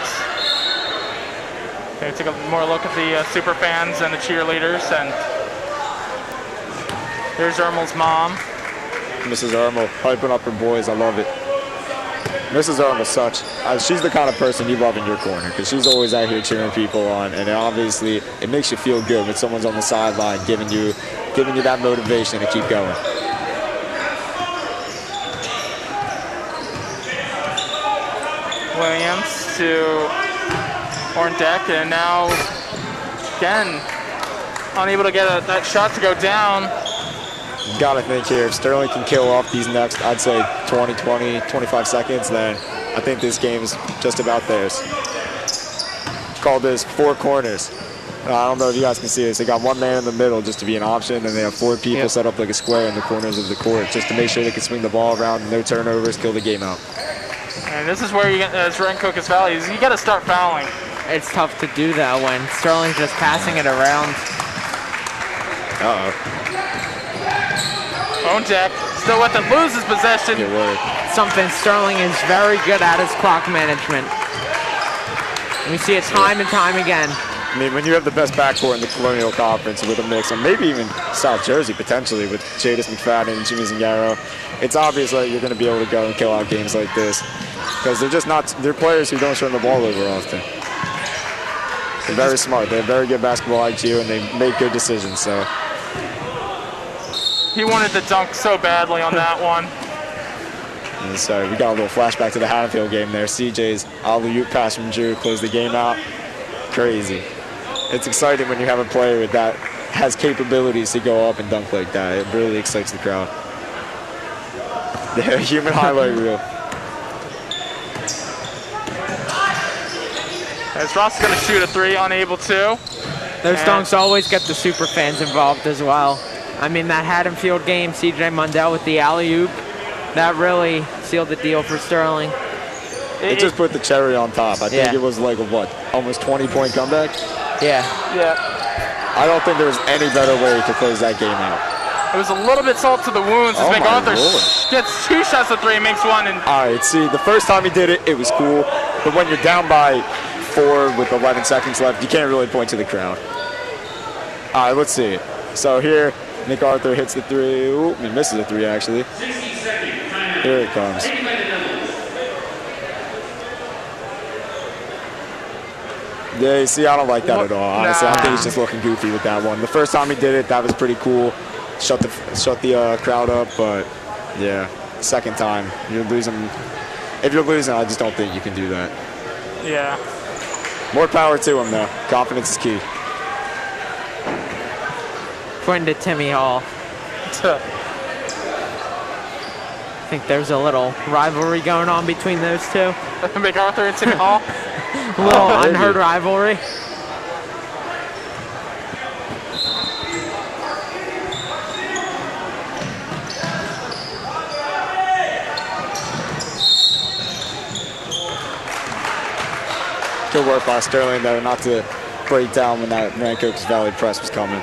they take a more look at the super fans and the cheerleaders. And here's Irmel's mom. Mrs. Irmel hyping up her boys. I love it. Mrs. Irmel, she's the kind of person you love in your corner because she's always out here cheering people on, and obviously it makes you feel good when someone's on the sideline giving you that motivation to keep going. Williams to Horndeck, and now again unable to get that shot to go down. You gotta think here, if Sterling can kill off these next, I'd say 20, 25 seconds, then I think this game is just about theirs. Call this 4 corners. I don't know if you guys can see this. They got one man in the middle just to be an option, and they have 4 people set up like a square in the corners of the court just to make sure they can swing the ball around, no turnovers, kill the game out. And this is where you get, as Rancocas Valley, you got to start fouling. It's tough to do that when Sterling's just passing it around. Uh-oh. Bone Jack still with it, loses possession. Good work. Something Sterling is very good at is clock management. We see it time and time again. I mean, when you have the best backcourt in the Colonial Conference with a mix, and maybe even South Jersey potentially with Jadis McFadden and Jimmy Zingaro, it's obvious that you're going to be able to go and kill out games like this because they're just not, they're players who don't turn the ball over often. They're very smart. They have very good basketball IQ, and they make good decisions. So he wanted the dunk so badly on that one. And so we got a little flashback to the Haddonfield game there. CJ's alley-oop pass from Drew closed the game out. Crazy. It's exciting when you have a player that has capabilities to go up and dunk like that. It really excites the crowd. The human highlight reel. As Ross is going to shoot a three, unable to. Those dunks always get the super fans involved as well. I mean, that Haddonfield game, CJ Mundell with the alley-oop, that really sealed the deal for Sterling. It just put the cherry on top. I think it was like a, what, almost 20-point comeback? Yeah. I don't think there was any better way to close that game out. It was a little bit salt to the wounds as MacArthur gets 2 shots to 3 and makes 1. And all right, see, the first time he did it, it was cool. But when you're down by 4 with 11 seconds left, you can't really point to the crowd. All right, let's see. So here, MacArthur hits the 3. Ooh, he misses the 3, actually. Here it comes. Yeah, you see, I don't like that at all. Honestly, I think he's just looking goofy with that one. The first time he did it, that was pretty cool. Shut the crowd up, but yeah, second time, you're losing. If you're losing, I just don't think you can do that. Yeah. More power to him, though. Confidence is key. Point to Timmy Hall. I think there's a little rivalry going on between those two. MacArthur and Timmy Hall. A little unheard rivalry. Good work by Sterling, though, not to break down when that Rancocas Valley press was coming.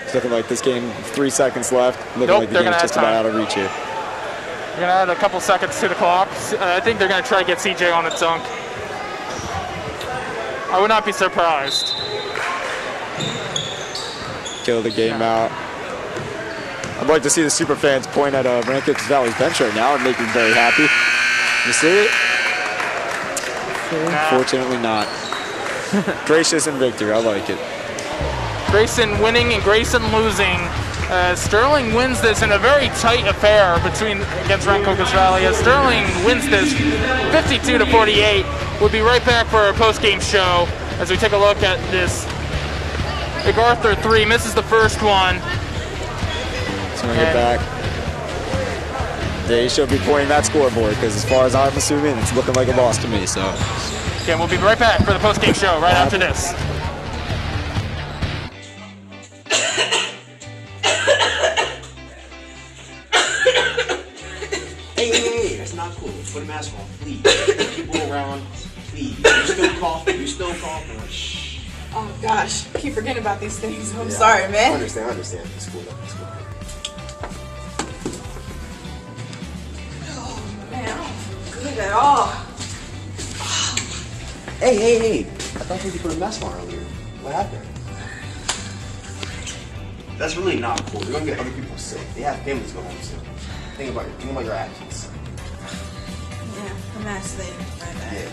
It's looking like this game, 3 seconds left. Looking like the game's just about out of reach here. They're going to add a couple seconds to the clock. I think they're going to try to get CJ on the dunk. I would not be surprised. Kill the game out. I'd like to see the super fans point at Rancocas Valley's bench right now and make them very happy. You see it? Unfortunately not. Gracious and Victor, I like it. Grayson winning and Grayson losing. Sterling wins this in a very tight affair against Rancocas Valley. As Sterling wins this 52-48. We'll be right back for our post-game show as we take a look at this. MacArthur 3 misses the first one. Swing it back. They should be pointing that scoreboard because as far as I'm assuming, it's looking like a loss to me. So. Okay, we'll be right back for the post-game show right after this. Hey, that's not cool. Put a mask on, please. People around, please. You still coughing. Shh. Oh gosh, I keep forgetting about these things. I'm sorry, man. I understand. It's cool. Oh man, I don't feel good at all. Hey. I thought you put a mask on earlier. What happened? That's really not cool. You're gonna get other people sick. They have families go home soon. Think about your actions. Yeah, I'm asked later. Yeah.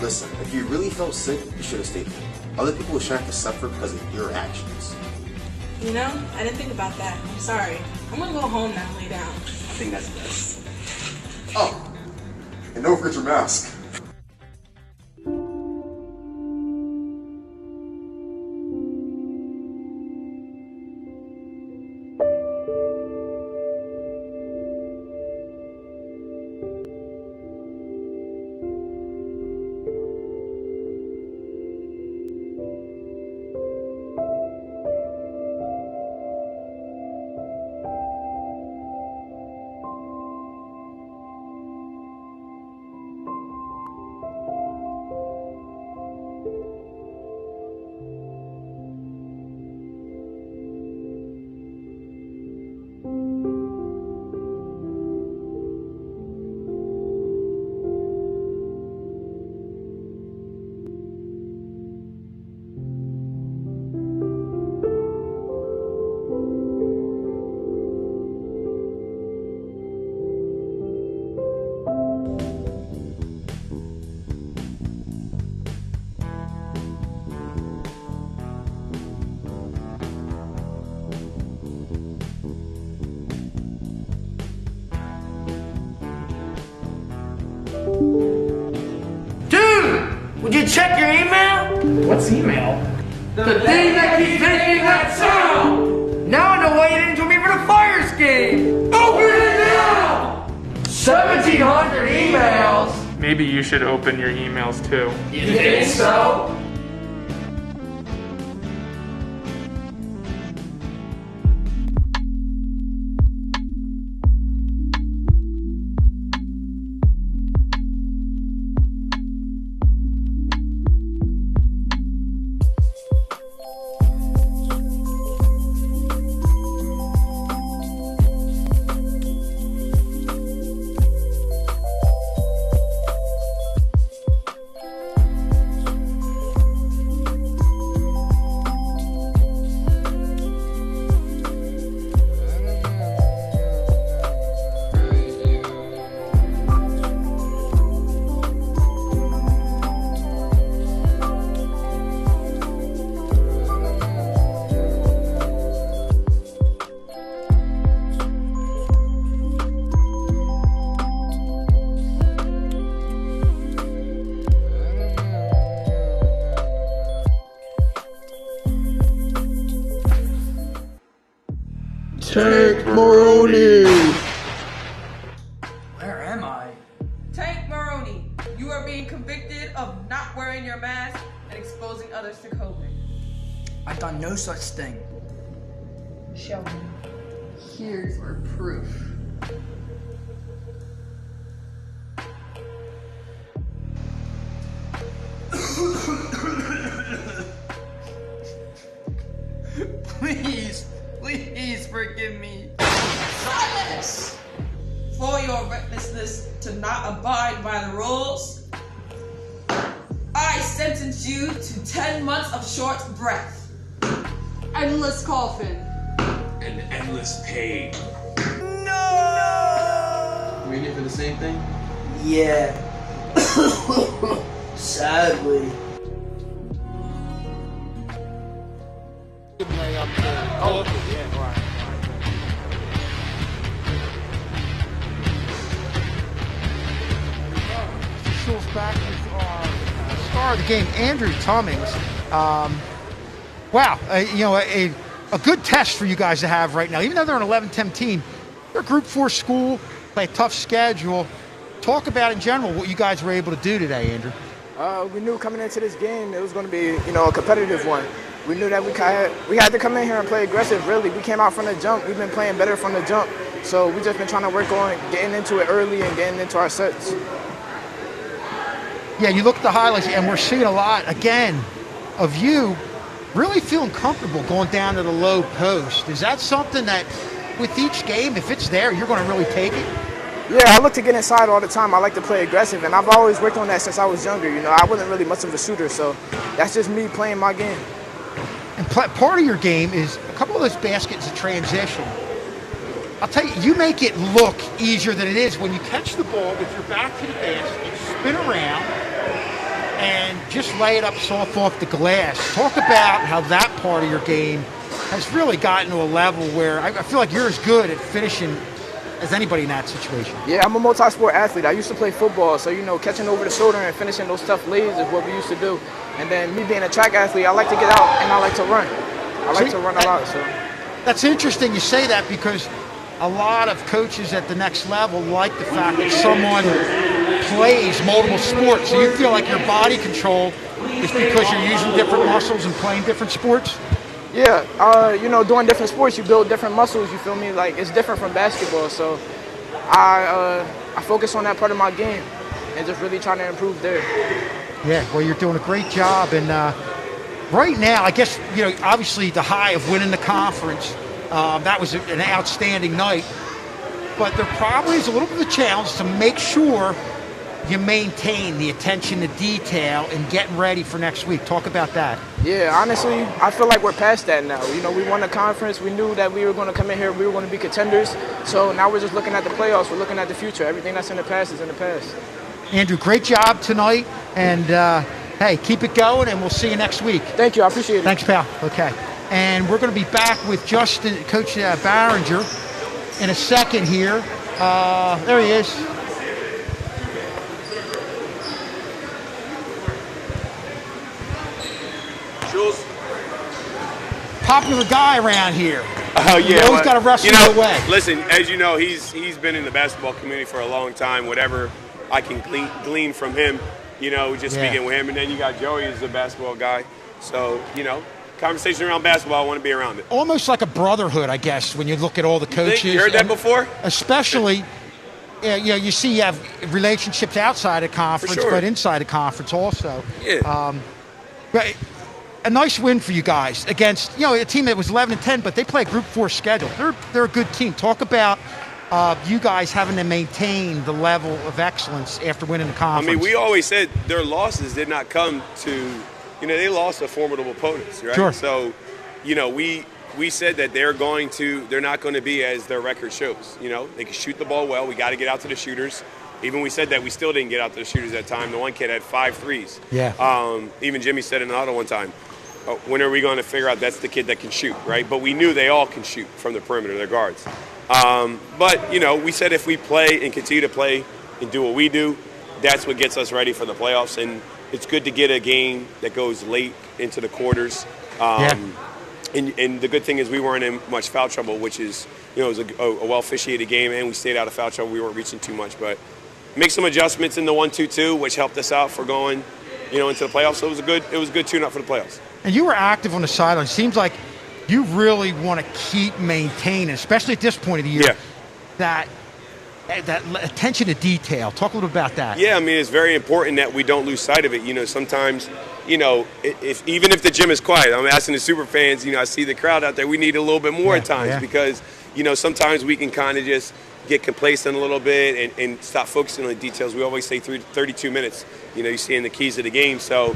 Listen, if you really felt sick, you should have stayed home. Other people shouldn't have to suffer because of your actions. You know, I didn't think about that. I'm sorry. I'm gonna go home now and lay down. I think that's best. Oh, and don't forget your mask. Would you check your email? What's email? The thing that keeps making that sound! Now I know why you didn't join me for the fire escape! Open it now! 1,700 emails! Maybe you should open your emails too. You think so? Tank Maroney! Where am I? Tank Maroney, you are being convicted of not wearing your mask and exposing others to COVID. I've done no such thing. Show me. Here's our proof. Please forgive me. Silence! For your recklessness to not abide by the rules, I sentence you to 10 months of short breath. Endless coffin. And endless pain. No! We in here for the same thing? Yeah. Sadly. Officials back with our star of the game, Andrew Tummings. Wow, a good test for you guys to have right now. Even though they're an 11-10 team, they're a Group 4 school, play a tough schedule. Talk about in general what you guys were able to do today, Andrew. We knew coming into this game it was going to be, a competitive one. We knew that we had to come in here and play aggressive, really. We came out from the jump. We've been playing better from the jump. So we've just been trying to work on getting into it early and getting into our sets. Yeah, you look at the highlights, and we're seeing a lot, again, of you really feeling comfortable going down to the low post. Is that something that, with each game, if it's there, you're going to really take it? Yeah, I look to get inside all the time. I like to play aggressive, and I've always worked on that since I was younger. I wasn't really much of a shooter, so that's just me playing my game. And part of your game is a couple of those baskets of transition. I'll tell you, you make it look easier than it is when you catch the ball with your back to the basket, spin around, and just lay it up soft off the glass. Talk about how that part of your game has really gotten to a level where I feel like you're as good at finishing as anybody in that situation. Yeah, I'm a multi-sport athlete. I used to play football, so catching over the shoulder and finishing those tough lays is what we used to do. And then me being a track athlete, I like to get out and I like to run. I like to run a lot. So that's interesting you say that, because a lot of coaches at the next level like the fact that someone plays multiple sports. So you feel like your body control is because you're using different muscles and playing different sports? Yeah, doing different sports, you build different muscles, you feel me? Like, it's different from basketball, so I focus on that part of my game and just really trying to improve there. Yeah, well, you're doing a great job, and right now, I guess, obviously the high of winning the conference, that was an outstanding night, but there probably is a little bit of a challenge to make sure you maintain the attention to detail and getting ready for next week. Talk about that. Yeah, honestly, I feel like we're past that now. We won the conference. We knew that we were going to come in here. We were going to be contenders. So now we're just looking at the playoffs. We're looking at the future. Everything that's in the past is in the past. Andrew, great job tonight. And, hey, keep it going, and we'll see you next week. Thank you. I appreciate it. Thanks, pal. Okay. And we're going to be back with Coach Barringer in a second here. There he is. popular guy around here. Oh yeah, You always got to wrestle your way. Listen, as you know, he's been in the basketball community for a long time. Whatever I can glean from him, just speaking with him. And then you got Joey, who's a basketball guy. So conversation around basketball, I want to be around it. Almost like a brotherhood, I guess, when you look at all the coaches. You heard that before? Especially, you see you have relationships outside of conference, For sure. but inside the conference also. Yeah. But a nice win for you guys against, a team that was 11-10, but they play a Group 4 schedule. They're a good team. Talk about you guys having to maintain the level of excellence after winning the conference. I mean, we always said their losses did not come to, they lost to formidable opponents, right? Sure. So, we said that they're not going to be as their record shows. They can shoot the ball well. We got to get out to the shooters. Even we said that we still didn't get out to the shooters at that time. The one kid had 5 threes. Yeah. Even Jimmy said in the huddle one time, when are we going to figure out that's the kid that can shoot, right? But we knew they all can shoot from the perimeter, their guards. But, we said if we play and continue to play and do what we do, that's what gets us ready for the playoffs. And it's good to get a game that goes late into the quarters. And the good thing is we weren't in much foul trouble, which is, it was a well-officiated game, and we stayed out of foul trouble. We weren't reaching too much. But make some adjustments in the 1-2-2, which helped us out for going, into the playoffs. So it was a good tune-up for the playoffs. And you were active on the sideline. Seems like you really want to keep maintaining, especially at this point of the year, that attention to detail. Talk a little about that. Yeah, I mean, it's very important that we don't lose sight of it. Sometimes, even if the gym is quiet, I'm asking the super fans, I see the crowd out there, we need a little bit more at times because, sometimes we can kind of just get complacent a little bit and stop focusing on the details. We always say 32 minutes, you see in the keys of the game. So,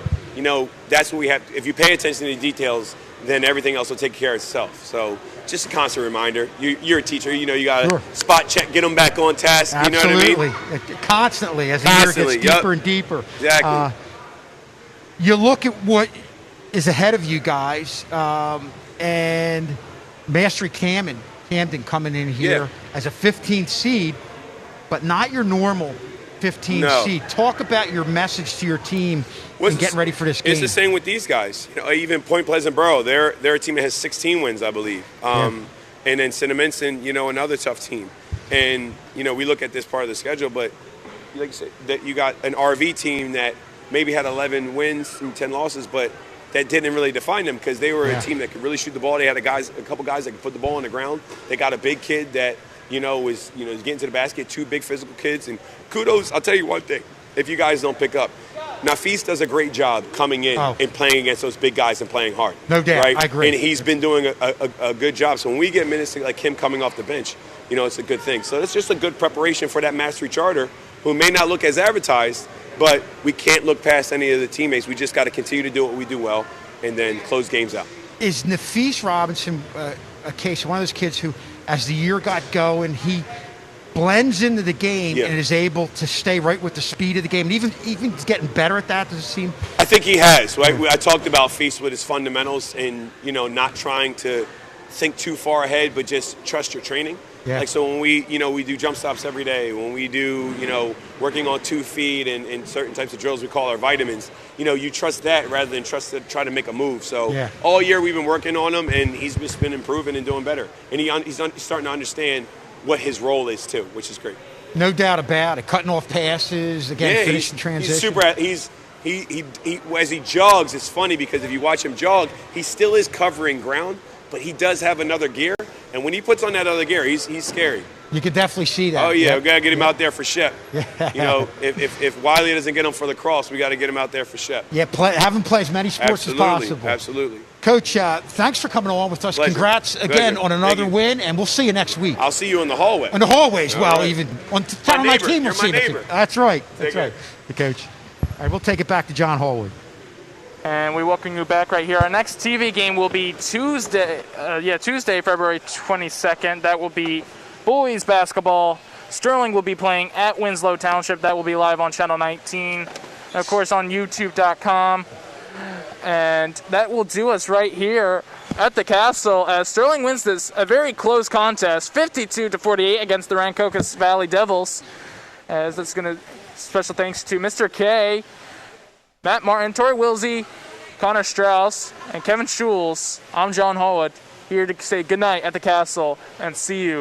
that's what we have. If you pay attention to the details, then everything else will take care of itself. So just a constant reminder. You're a teacher, you got to spot check, get them back on task. Absolutely. You know what I mean? Constantly as the year gets deeper and deeper. Exactly. You look at what is ahead of you guys, and Mastery Camden coming in here as a 15th seed, but not your normal 15th seed. Talk about your message to your team and getting ready for this game. It's the same with these guys. Even Point Pleasant Borough, they're a team that has 16 wins, I believe. And then Cinnaminson, another tough team. And, we look at this part of the schedule, but like you said, that you got an RV team that maybe had 11 wins and 10 losses, but that didn't really define them because they were a team that could really shoot the ball. They had a couple guys that could put the ball on the ground. They got a big kid that, was getting to the basket, 2 big physical kids. And kudos, I'll tell you one thing, if you guys don't pick up, Nafis does a great job coming in and playing against those big guys and playing hard. No doubt, right? I agree. And he's been doing a good job. So when we get minutes like him coming off the bench, it's a good thing. So it's just a good preparation for that Mastery Charter, who may not look as advertised, but we can't look past any of the teammates. We just got to continue to do what we do well and then close games out. Is Nafis Robinson a case, one of those kids who, as the year got going, he blends into the game and is able to stay right with the speed of the game, and even getting better at that, does it seem? I think he has, right? I talked about Feast with his fundamentals and, not trying to think too far ahead, but just trust your training. Yeah. Like, so when we do jump stops every day, when we do, working on 2 feet and certain types of drills we call our vitamins, you trust that rather than trust to try to make a move. So all year we've been working on him, and he's just been improving and doing better. And he's starting to understand what his role is too, which is great. No doubt about it. Cutting off passes, again, finishing transition. He as he jogs, it's funny because if you watch him jog, he still is covering ground, but he does have another gear. And when he puts on that other gear, he's scary. You could definitely see that. Oh, yeah. We got to get him out there for Shep. If Wiley doesn't get him for the cross, we got to get him out there for Shep. Yeah, have him play as many sports as possible. Absolutely. Coach, thanks for coming along with us. Pleasure. Congrats again on another win, and we'll see you next week. I'll see you in the hallway. In the hallways, right. Even on Channel 19 we'll see you. That's right. That's right. The coach. All right, we'll take it back to John Hallwood. And we welcome you back right here. Our next TV game will be Tuesday, February 22nd. That will be boys basketball. Sterling will be playing at Winslow Township. That will be live on Channel 19. And of course, on YouTube.com. And that will do us right here at the Castle as Sterling wins this, a very close contest, 52-48 against the Rancocas Valley Devils. As that's going to, special thanks to Mr. K, Matt Martin, Tori Wilsey, Connor Strauss, and Kevin Schulz, I'm John Hallwood, here to say goodnight at the castle and see you